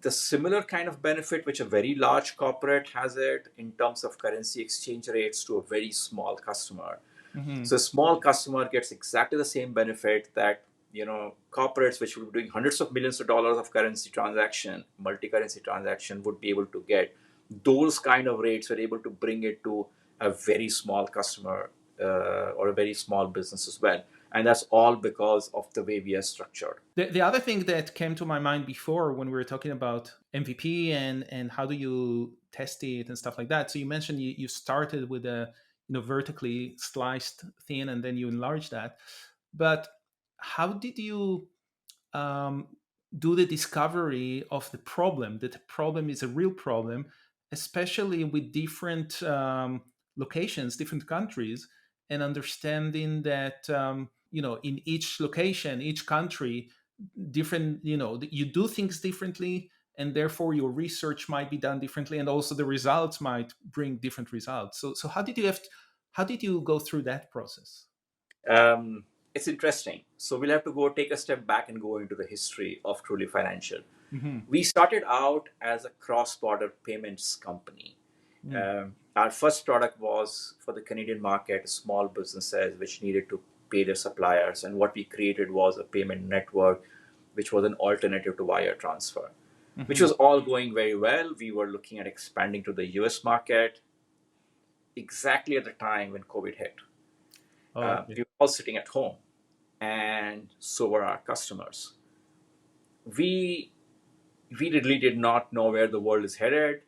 the similar kind of benefit which a very large corporate has it in terms of currency exchange rates to a very small customer. Hmm. So a small customer gets exactly the same benefit that corporates which would be doing hundreds of millions of dollars of currency transaction, multi-currency transaction, would be able to get. Those kind of rates are able to bring it to a very small customer or a very small business as well. And that's all because of the way we are structured. The other thing that came to my mind before when we were talking about MVP and how do you test it and stuff like that. So you mentioned you started with a vertically sliced thin and then you enlarged that. But how did you um, do the discovery of the problem, that the problem is a real problem, especially with different locations, different countries, and understanding that in each location, each country, different, you do things differently, and therefore your research might be done differently, and also the results might bring different results. So how did you go through that process? Um, it's interesting. So we'll have to go take a step back and go into the history of Truly Financial. Hmm. We started out as a cross-border payments company. Our first product was for the Canadian market, small businesses which needed to pay their suppliers. And what we created was a payment network, which was an alternative to wire transfer, which Hmm. was all going very well. We were looking at expanding to the US market exactly at the time when COVID hit. Oh, okay. We were all sitting at home, and so were our customers. We we really did not know where the world is headed,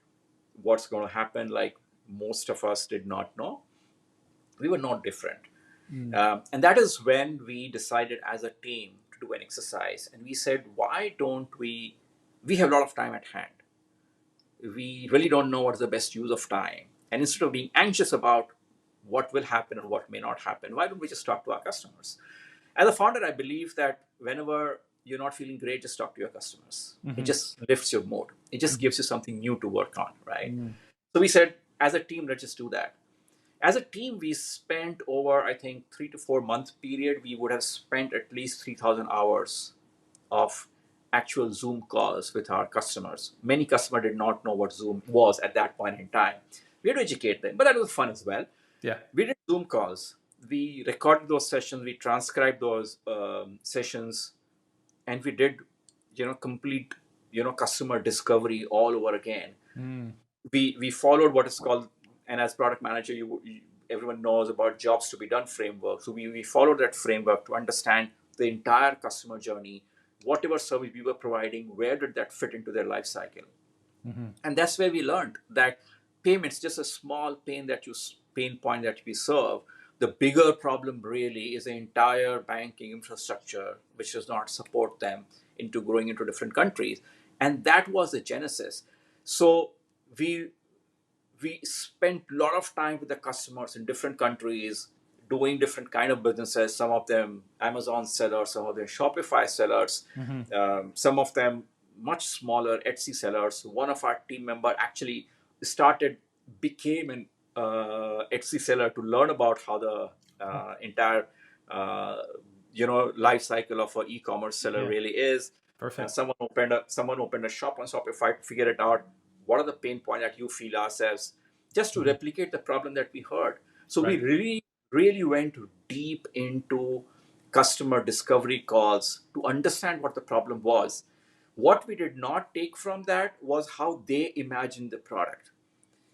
what's going to happen. Like most of us did not know. We were not different. Mm. And that is when we decided as a team to do an exercise. And we said, why don't we have a lot of time at hand. We really don't know what's the best use of time. And instead of being anxious about what will happen or what may not happen, why don't we just talk to our customers? As a founder, I believe that whenever you're not feeling great, just talk to your customers. It Mhm. just lifts your mood. It just Mhm. gives you something new to work on, right? Mm. So we said, as a team, let's just do that. As a team, we spent over, I think, 3 to 4 month period, we would have spent at least 3,000 hours of actual Zoom calls with our customers. Many customers did not know what Zoom was at that point in time. We had to educate them, but that was fun as well. Yeah. We did Zoom calls. We recorded those sessions. We transcribed those sessions, and we did, complete, customer discovery all over again. Mm. We followed what is called, and as product manager, everyone knows about jobs to be done framework. So we followed that framework to understand the entire customer journey, whatever service we were providing, where did that fit into their life cycle. Mhm. And that's where we learned that payments just a small pain point that we serve, The bigger problem really is the entire banking infrastructure, which does not support them into growing into different countries. And that was the genesis. So we we spent a lot of time with the customers in different countries doing different kind of businesses, some of them Amazon sellers, some of them Shopify sellers, Hmm. some of them much smaller Etsy sellers. One of our team member actually started became an Etsy seller to learn about how the entire uh, life cycle of an e-commerce seller Yeah, really is. perfect. Someone opened a shop on Shopify to figure it out. What are the pain points that you feel ourselves, just to Mhm. replicate the problem that we heard. So we Right. really went deep into customer discovery calls to understand what the problem was. What we did not take from that was how they imagined the product.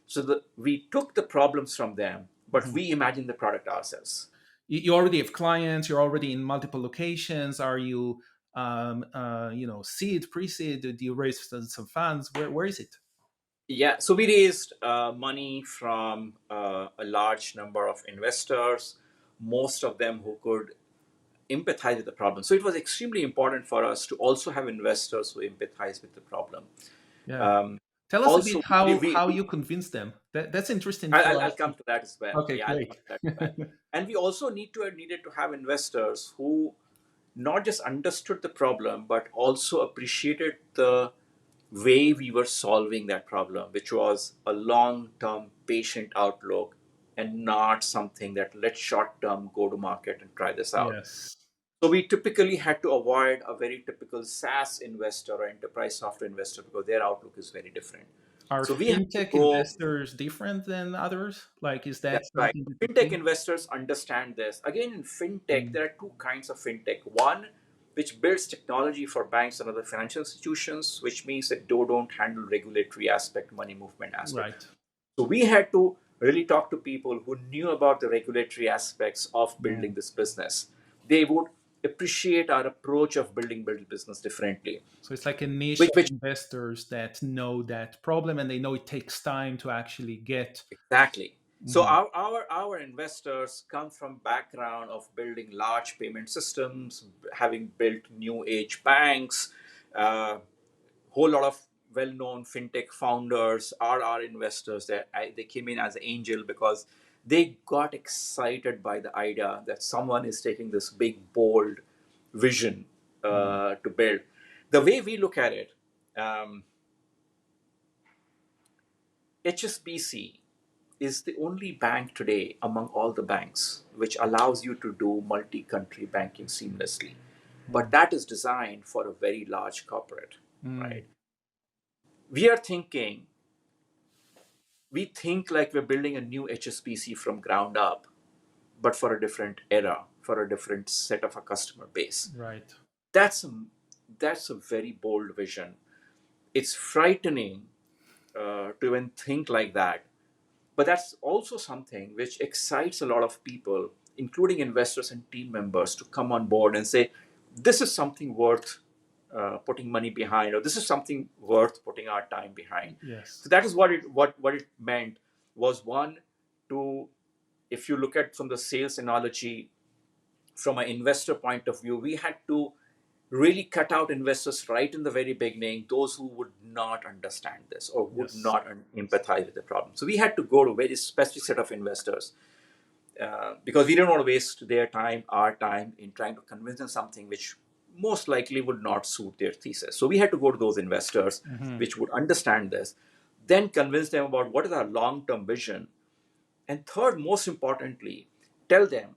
So we took the problems from them, but Mhm. we imagined the product ourselves. You already have clients. You're already in multiple locations. Are you, seed, pre-seed? Do you raise some funds? Where is it? Yeah, so we raised money from a large number of investors, most of them who could empathize with the problem. So it was extremely important for us to also have investors who empathize with the problem. Yeah. Um, Tell us a bit Also, how you convince them. That's interesting for I'll us. come to that as well. Okay, Yeah, I'll come great. to that as well. And we also needed to have investors who not just understood the problem, but also appreciated the way we were solving that problem, which was a long-term patient outlook and not something that let's short-term go to market and try this out. Yes. So we typically had to avoid a very typical SaaS investor or enterprise software investor because their outlook is very different. Are So we had to fintech go. investors different than others? Like, is that That's right. something that you Fintech see? investors understand this. Again, in fintech, Mm. there are two kinds of fintech. One, which builds technology for banks and other financial institutions, which means that they don't handle regulatory aspect, money movement aspect. Right. So we had to really talk to people who knew about the regulatory aspects of Mm. building this business. They would appreciate our approach of building business differently. So it's like a niche of Which investors that know that problem and they know it takes time to actually get. Exactly. So Mhm. our investors come from background of building large payment systems, having built new age banks, whole lot of well-known fintech founders are our investors. They came in as angel because they got excited by the idea that someone is taking this big bold vision Mm. to build. The way we look at it, um, HSBC is the only bank today among all the banks which allows you to do multi-country banking seamlessly. But Mm. that is designed for a very large corporate, Mm. right? We are thinking, we think like we're building a new HSBC from ground up, but for a different era, for a different set of a customer base. Right. That's a, that's a very bold vision. It's frightening to even think like that. But that's also something which excites a lot of people, including investors and team members, to come on board and say, this is something worth putting money behind, or this is something worth putting our time behind. Yes. So that is what it meant was one, to, if you look at from the sales analogy, from an investor point of view, we had to really cut out investors right in the very beginning, those who would not understand this or would Yes. not empathize with the problem. So we had to go to a very specific set of investors because we didn't want to waste their time, our time, in trying to convince them something which most likely would not suit their thesis. So we had to go to those investors Hmm. which would understand this, then convince them about what is our long-term vision, and third, most importantly, tell them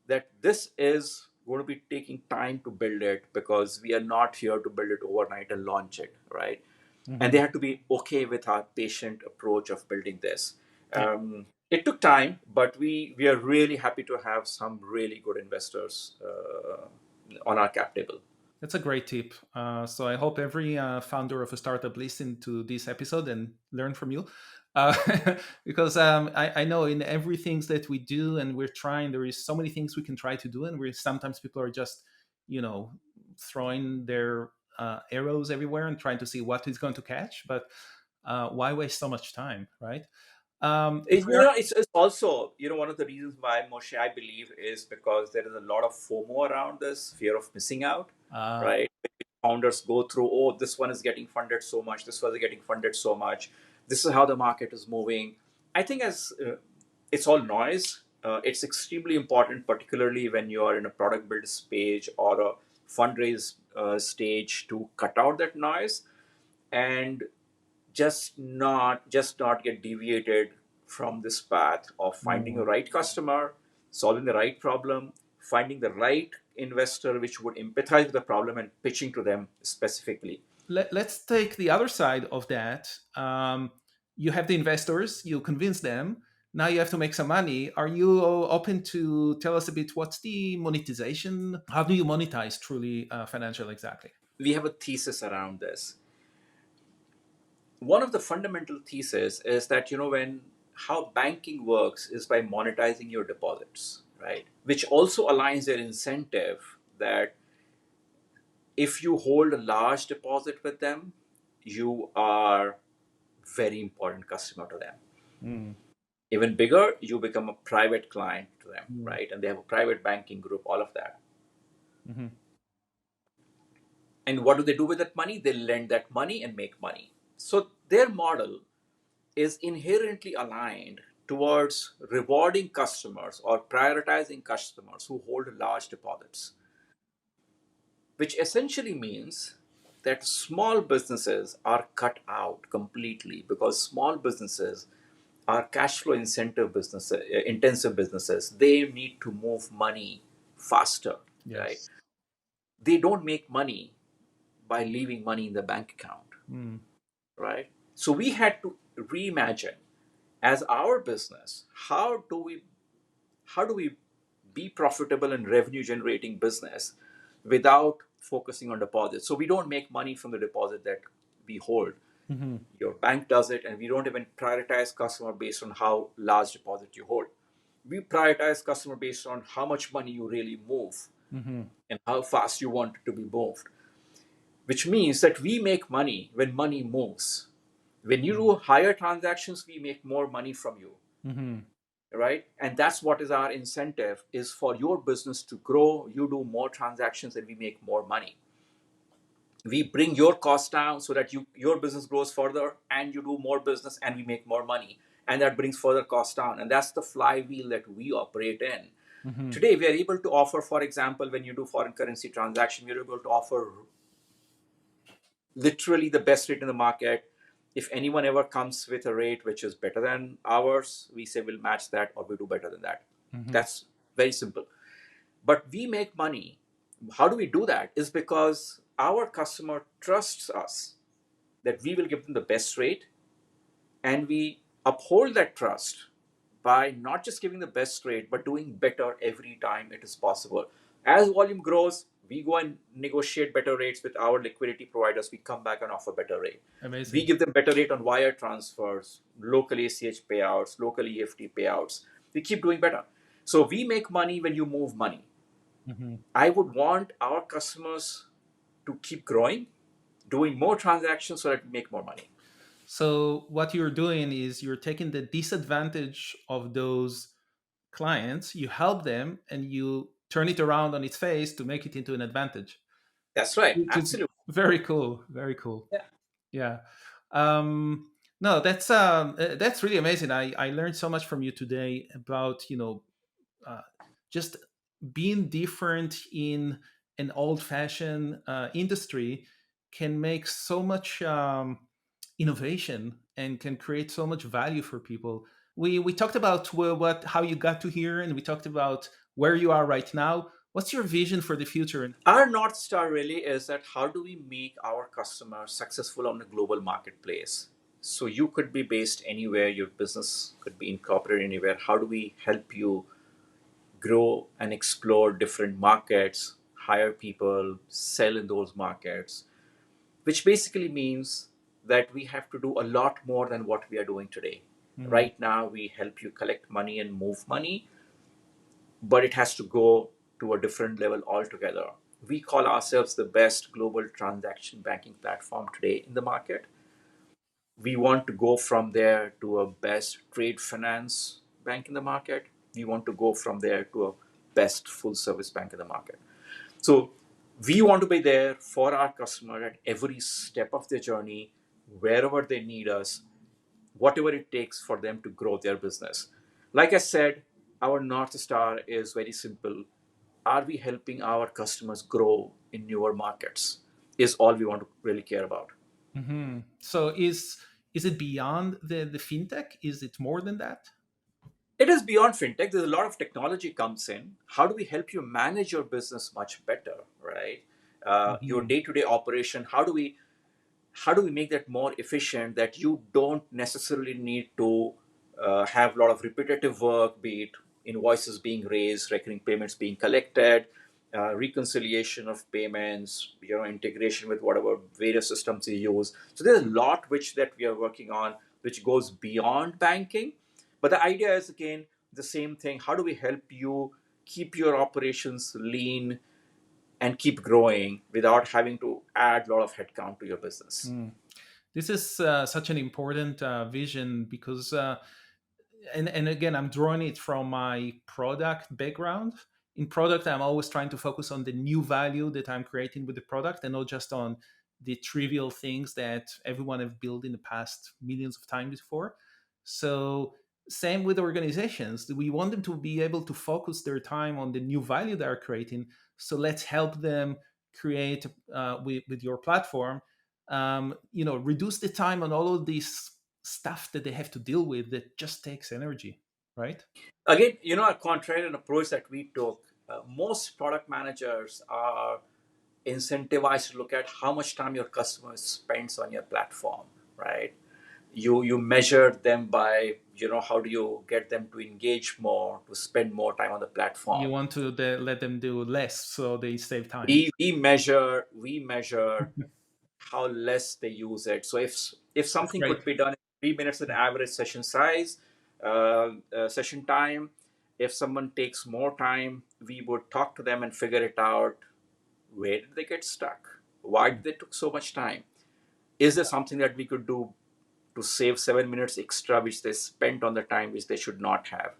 that this is going to be taking time to build it because we are not here to build it overnight and launch it, right? And Hmm. they had to be okay with our patient approach of building this. Yeah. It took time, but we are really happy to have some really good investors on our cap table. That's a great tip. So I hope every founder of a startup listen to this episode and learn from you, because I know in everything that we do and we're trying, there is so many things we can try to do, and we sometimes people are just, you know, throwing their arrows everywhere and trying to see what is going to catch. But why waste so much time, right? If we are, It's also, one of the reasons why, Moshe, I believe, is because there is a lot of FOMO around this, fear of missing out, uh, right? Founders go through, oh, this one is getting funded so much, this one is getting funded so much, this is how the market is moving. I think as it's all noise. It's extremely important, particularly when you are in a product build stage or a fundraise stage, to cut out that noise and just not get deviated from this path of finding a mm, right customer, solving the right problem, finding the right investor which would empathize with the problem and pitching to them specifically. let's take the other side of that. You have the investors, you convince them. Now you have to make some money. Are you open to tell us a bit what's the monetization? How do you monetize Truly Financial exactly? We have a thesis around this. One of the fundamental theses is that, when how banking works is by monetizing your deposits, right? Which also aligns their incentive that if you hold a large deposit with them, you are very important customer to them. Mm, Even bigger, you become a private client to them, mm, right? And they have a private banking group, all of that. mhm. And what do they do with that money? They lend that money and make money. So their model is inherently aligned towards rewarding customers or prioritizing customers who hold large deposits, which essentially means that small businesses are cut out completely because small businesses are cash flow intensive businesses. They need to move money faster, right? Yes. They don't make money by leaving money in the bank account, Mm, right? So we had to reimagine as our business, how do we be profitable and revenue generating business without focusing on deposits. So we don't make money from the deposit that we hold. mhm, Your bank does it, and we don't even prioritize customer based on how large deposit you hold. We prioritize customer based on how much money you really move mhm, and how fast you want it to be moved, which means that we make money when money moves. When you mm, do higher transactions, we make more money from you, mhm, right? And that's what is our incentive, is for your business to grow. You do more transactions and we make more money. We bring your cost down so that your business grows further and you do more business and we make more money, and that brings further cost down, and that's the flywheel that we operate in. mhm. Today we are able to offer, for example, when you do foreign currency transaction, we're able to offer literally the best rate in the market. If anyone ever comes with a rate which is better than ours, we say we'll match that or we do better than that. Mhm. That's very simple. But we make money. How do we do that? Is because our customer trusts us that we will give them the best rate, and we uphold that trust by not just giving the best rate but doing better every time it is possible. As volume grows, we go and negotiate better rates with our liquidity providers. We come back and offer better rate. We Amazing. give them better rate on wire transfers, local ACH payouts, local EFT payouts. We keep doing better. So we make money when you move money. Mhm. I would want our customers to keep growing, doing more transactions so that we make more money. So what you're doing is you're taking the disadvantage of those clients, you help them, and you turn it around on its face to make it into an advantage, That's right. which is Absolutely. very cool. Very cool. Yeah. Yeah. No, that's really amazing. I learned so much from you today about uh, just being different in an old-fashioned industry can make so much innovation and can create so much value for people. We talked about what how you got to here, and we talked about where you are right now. What's your vision for the future? Our North Star really is that how do we make our customers successful on the global marketplace? So you could be based anywhere, your business could be incorporated anywhere. How do we help you grow and explore different markets, hire people, sell in those markets? Which basically means that we have to do a lot more than what we are doing today. Mm, Right now, we help you collect money and move money, but it has to go to a different level altogether. We call ourselves the best global transaction banking platform today in the market. We want to go from there to a best trade finance bank in the market. We want to go from there to a best full service bank in the market. So we want to be there for our customer at every step of their journey, wherever they need us, whatever it takes for them to grow their business. Like I said, our North Star is very simple. Are we helping our customers grow in newer markets? Is all we want to really care about. So is it beyond the fintech? Is it more than that? It is beyond fintech. There's a lot of technology comes in. How do we help you manage your business much better, right? Your Hmm. day-to-day operation. How do we make that more efficient, that you don't necessarily need to have a lot of repetitive work, be it invoices being raised, recurring payments being collected, reconciliation of payments, integration with whatever various systems you use. So there's a lot which that we are working on, which goes beyond banking. But the idea is again the same thing. How do we help you keep your operations lean and keep growing without having to add a lot of headcount to your business? Mm. This is such an important vision because and again, I'm drawing it from my product background. In product, I'm always trying to focus on the new value that I'm creating with the product and not just on the trivial things that everyone have built in the past millions of times before. So same with organizations. We want them to be able to focus their time on the new value they're creating. So let's help them create with your platform. Reduce the time on all of these stuff that they have to deal with that just takes energy, right? Again, a contrarian approach that we took, most product managers are incentivized to look at how much time your customer spends on your platform, right? You measure them by, how do you get them to engage more, to spend more time on the You platform. want to let them do less so they save time. We measure how less they use it. So if That's something great. could be done in 3 minutes an average session size, session time, if someone takes more time, we would talk to them and figure it out. Where did they get stuck? Why did they took so much time? Is there something that we could do to save 7 minutes extra, which they spent on the time which they should not have?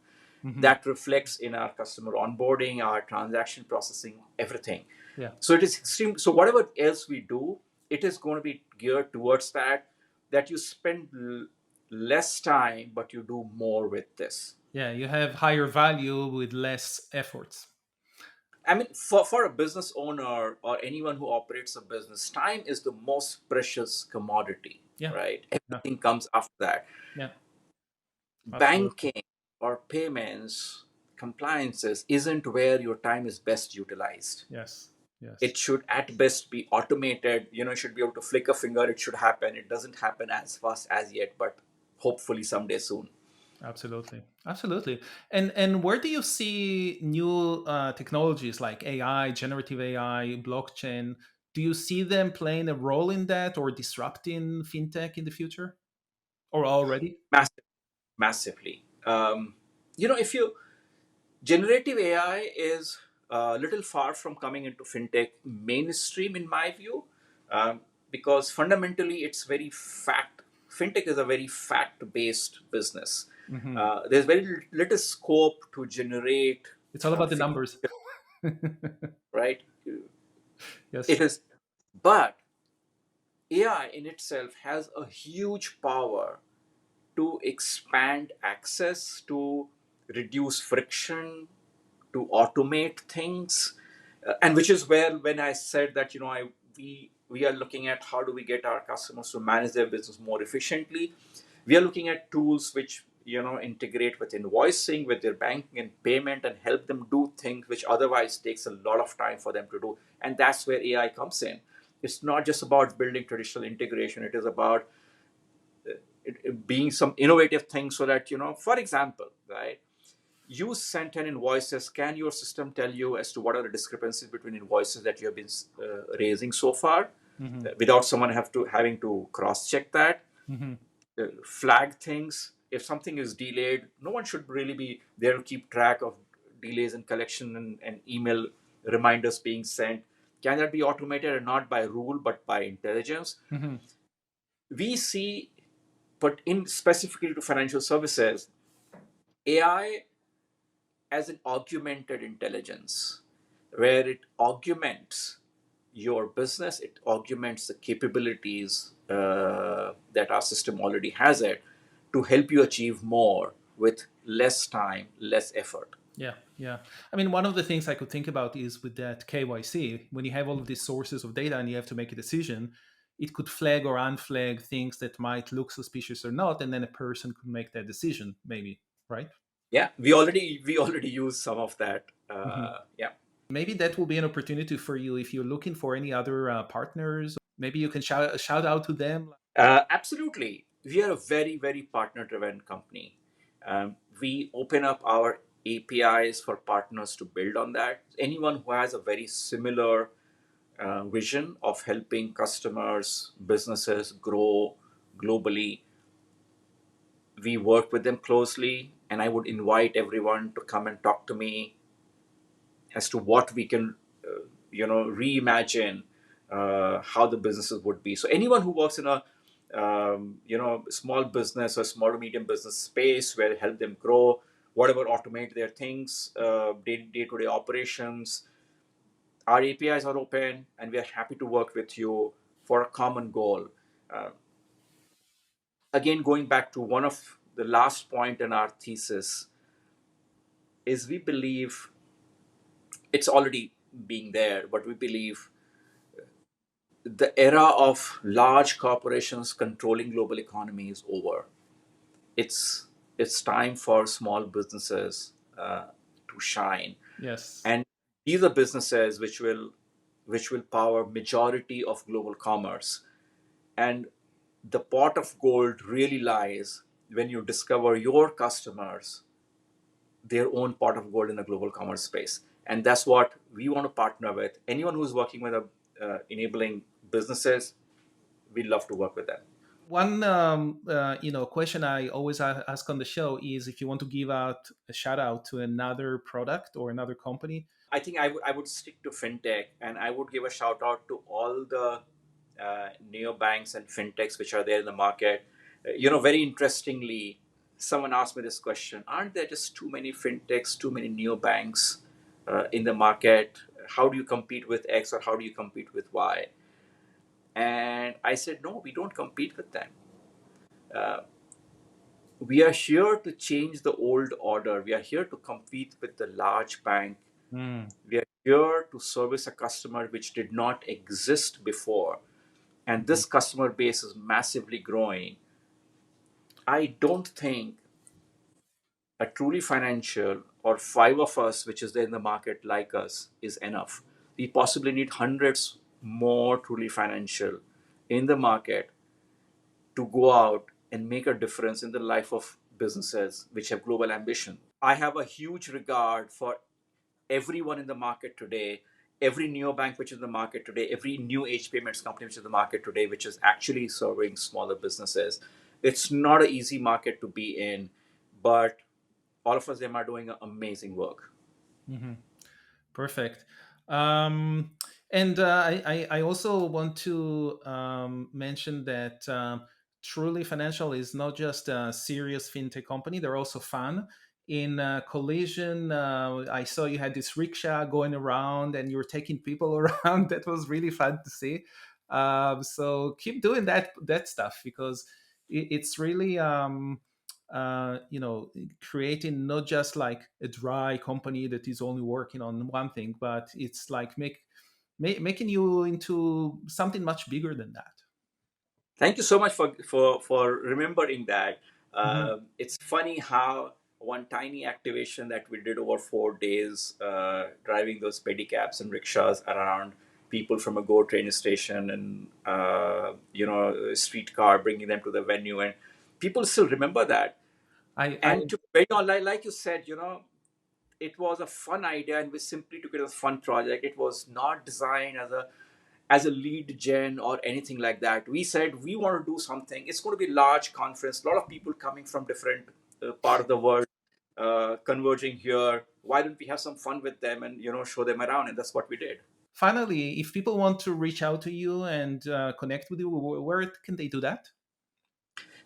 Hmm. That reflects in our customer onboarding, our transaction processing, everything. Yeah. So it is extreme. So whatever else we do, it is going to be geared towards that you spend less time, but you do more with this. Yeah, you have higher value with less efforts. I mean, for a business owner or anyone who operates a business, time is the most precious commodity, Yeah. right? Yeah. Everything comes after that. Yeah. Absolutely. Banking or payments, compliances isn't where your time is best utilized. Yes. Yes. It should at best be automated. You should be able to flick a finger, it should happen. It doesn't happen as fast as yet, but hopefully someday soon. Absolutely. Absolutely. And where do you see new technologies like AI, generative AI, blockchain? Do you see them playing a role in that or disrupting fintech in the future or already? Massively. If you generative AI is a little far from coming into fintech mainstream, in my view, because fundamentally it's very fact. Fintech is a very fact-based business. Hmm. There's very little scope to generate It's all about the fiction, numbers. right? It Yes. is, but AI in itself has a huge power to expand access, to reduce friction, to automate things. And which is where when I said that we are looking at how do we get our customers to manage their business more efficiently. We are looking at tools which integrate with invoicing, with their banking and payment, and help them do things which otherwise takes a lot of time for them to do. And that's where AI comes in. It's not just about building traditional integration. It is about it being some innovative things so that for example, right, you sent an invoices. Can your system tell you as to what are the discrepancies between invoices that you have been raising so far, Hmm. without someone having to cross check that, Hmm. flag things? If something is delayed, no one should really be there to keep track of delays in collection and email reminders being sent. Can that be automated, and not by rule but by intelligence? Hmm. We see but in specifically to financial services, AI as an augmented intelligence, where it augments your business, it augments the capabilities that our system already has it to help you achieve more with less time, less effort. Yeah, yeah. I mean, one of the things I could think about is with that KYC, when you have all of these sources of data and you have to make a decision, it could flag or unflag things that might look suspicious or not, and then a person could make that decision, maybe, right? Yeah, we already use some of that. Mhm. Yeah. Maybe that will be an opportunity for you if you're looking for any other partners. Maybe you can shout out to them. Absolutely. We are a very, very partner driven company. We open up our APIs for partners to build on that. Anyone who has a very similar vision of helping customers, businesses grow globally, we work with them closely. And I would invite everyone to come and talk to me as to what we can, reimagine how the businesses would be. So anyone who works in a small business or small to medium business space where help them grow, whatever automate their things, day to day operations. Our APIs are open, and we are happy to work with you for a common goal. Uh, Again, going back to one of the last point in our thesis is we believe it's already being there, but we believe the era of large corporations controlling global economy is over. It's time for small businesses to shine, Yes. and these are businesses which will power majority of global commerce. And the pot of gold really lies when you discover your customers their own pot of gold in the global commerce space. And that's what we want to partner with. Anyone who's working with enabling businesses, we love to work with them. One question I always ask on the show is if you want to give out a shout out to another product or another company. I think I would stick to fintech, and I would give a shout out to all the neobanks and fintechs which are there in the market. Very interestingly, someone asked me this question: aren't there just too many fintechs, too many neobanks in the market? How do you compete with X, or how do you compete with Y? And I said, no, we don't compete with them. Uh, we are here to change the old order. We are here to compete with the large bank. Mm, We are here to service a customer which did not exist before. And mhm, this customer base is massively growing. I don't think a truly financial or five of us, which is there in the market like us, is enough. We possibly need hundreds more truly financial in the market to go out and make a difference in the life of businesses which have global ambition. I have a huge regard for everyone in the market today, every neobank which is in the market today, every new age payments company which is in the market today, which is actually serving smaller businesses. It's not an easy market to be in, but all of us them are doing amazing work. mhm. Perfect. Um, and I also want to mention that Truly Financial is not just a serious fintech company, they're also fun. In Collision, I saw you had this rickshaw going around and you were taking people around. That was really fun to see. So keep doing that stuff because it's really creating not just like a dry company that is only working on one thing, but it's like making you into something much bigger than that. Thank you so much for remembering that. Mhm. It's funny how one tiny activation that we did over 4 days, driving those pedicabs and rickshaws around people from a Go train station and a streetcar, bringing them to the venue, and people still remember that. I And to be on, like you said, it was a fun idea, and we simply took it as a fun project. It was not designed as a lead gen or anything like that. We said we want to do something. It's going to be a large conference, a lot of people coming from different part of the world, converging here. Why don't we have some fun with them and show them around? And that's what we did. finally, if people want to reach out to you and connect with you, where can they do that?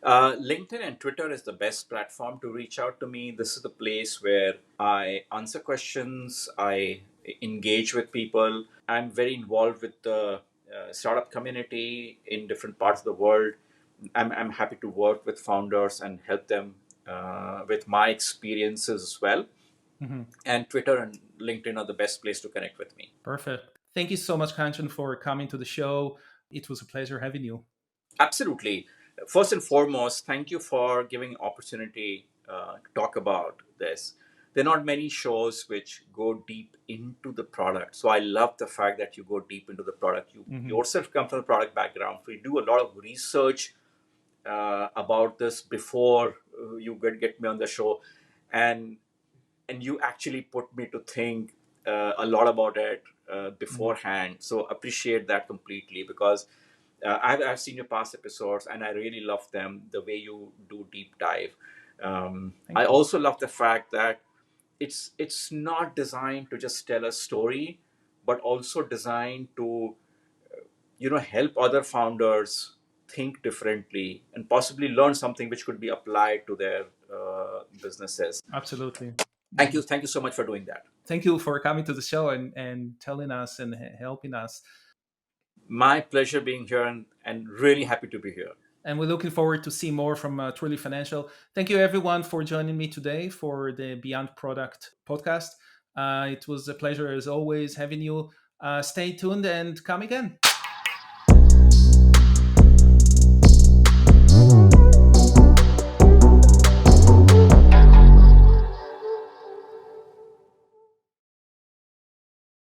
LinkedIn and Twitter is the best platform to reach out to me. This is the place where I answer questions, I engage with people. I'm very involved with the startup community in different parts of the world. I'm happy to work with founders and help them with my experiences as well. Mhm. And Twitter and LinkedIn are the best place to connect with me. Perfect. Thank you so much, Kanchan, for coming to the show. It was a pleasure having you. Absolutely. First and foremost, thank you for giving opportunity to talk about this. There are not many shows which go deep into the product. So I love the fact that you go deep into the product. You Mhm. yourself come from a product background. So you do a lot of research about this before you get me on the show. And and you actually put me to think a lot about it Mhm. beforehand. So appreciate that completely because I've seen your past episodes and I really love them the way you do deep dive. I Thank you. also love the fact that it's not designed to just tell a story, but also designed to help other founders think differently and possibly learn something which could be applied to their businesses. Absolutely. Thank you Mhm. thank you so much for doing that. Thank you for coming to the show and telling us and helping us. My pleasure being here and really happy to be here. And we're looking forward to see more from Truly Financial. Thank you, everyone, for joining me today for the Beyond Product podcast. It was a pleasure, as always, having you. Stay tuned and come again.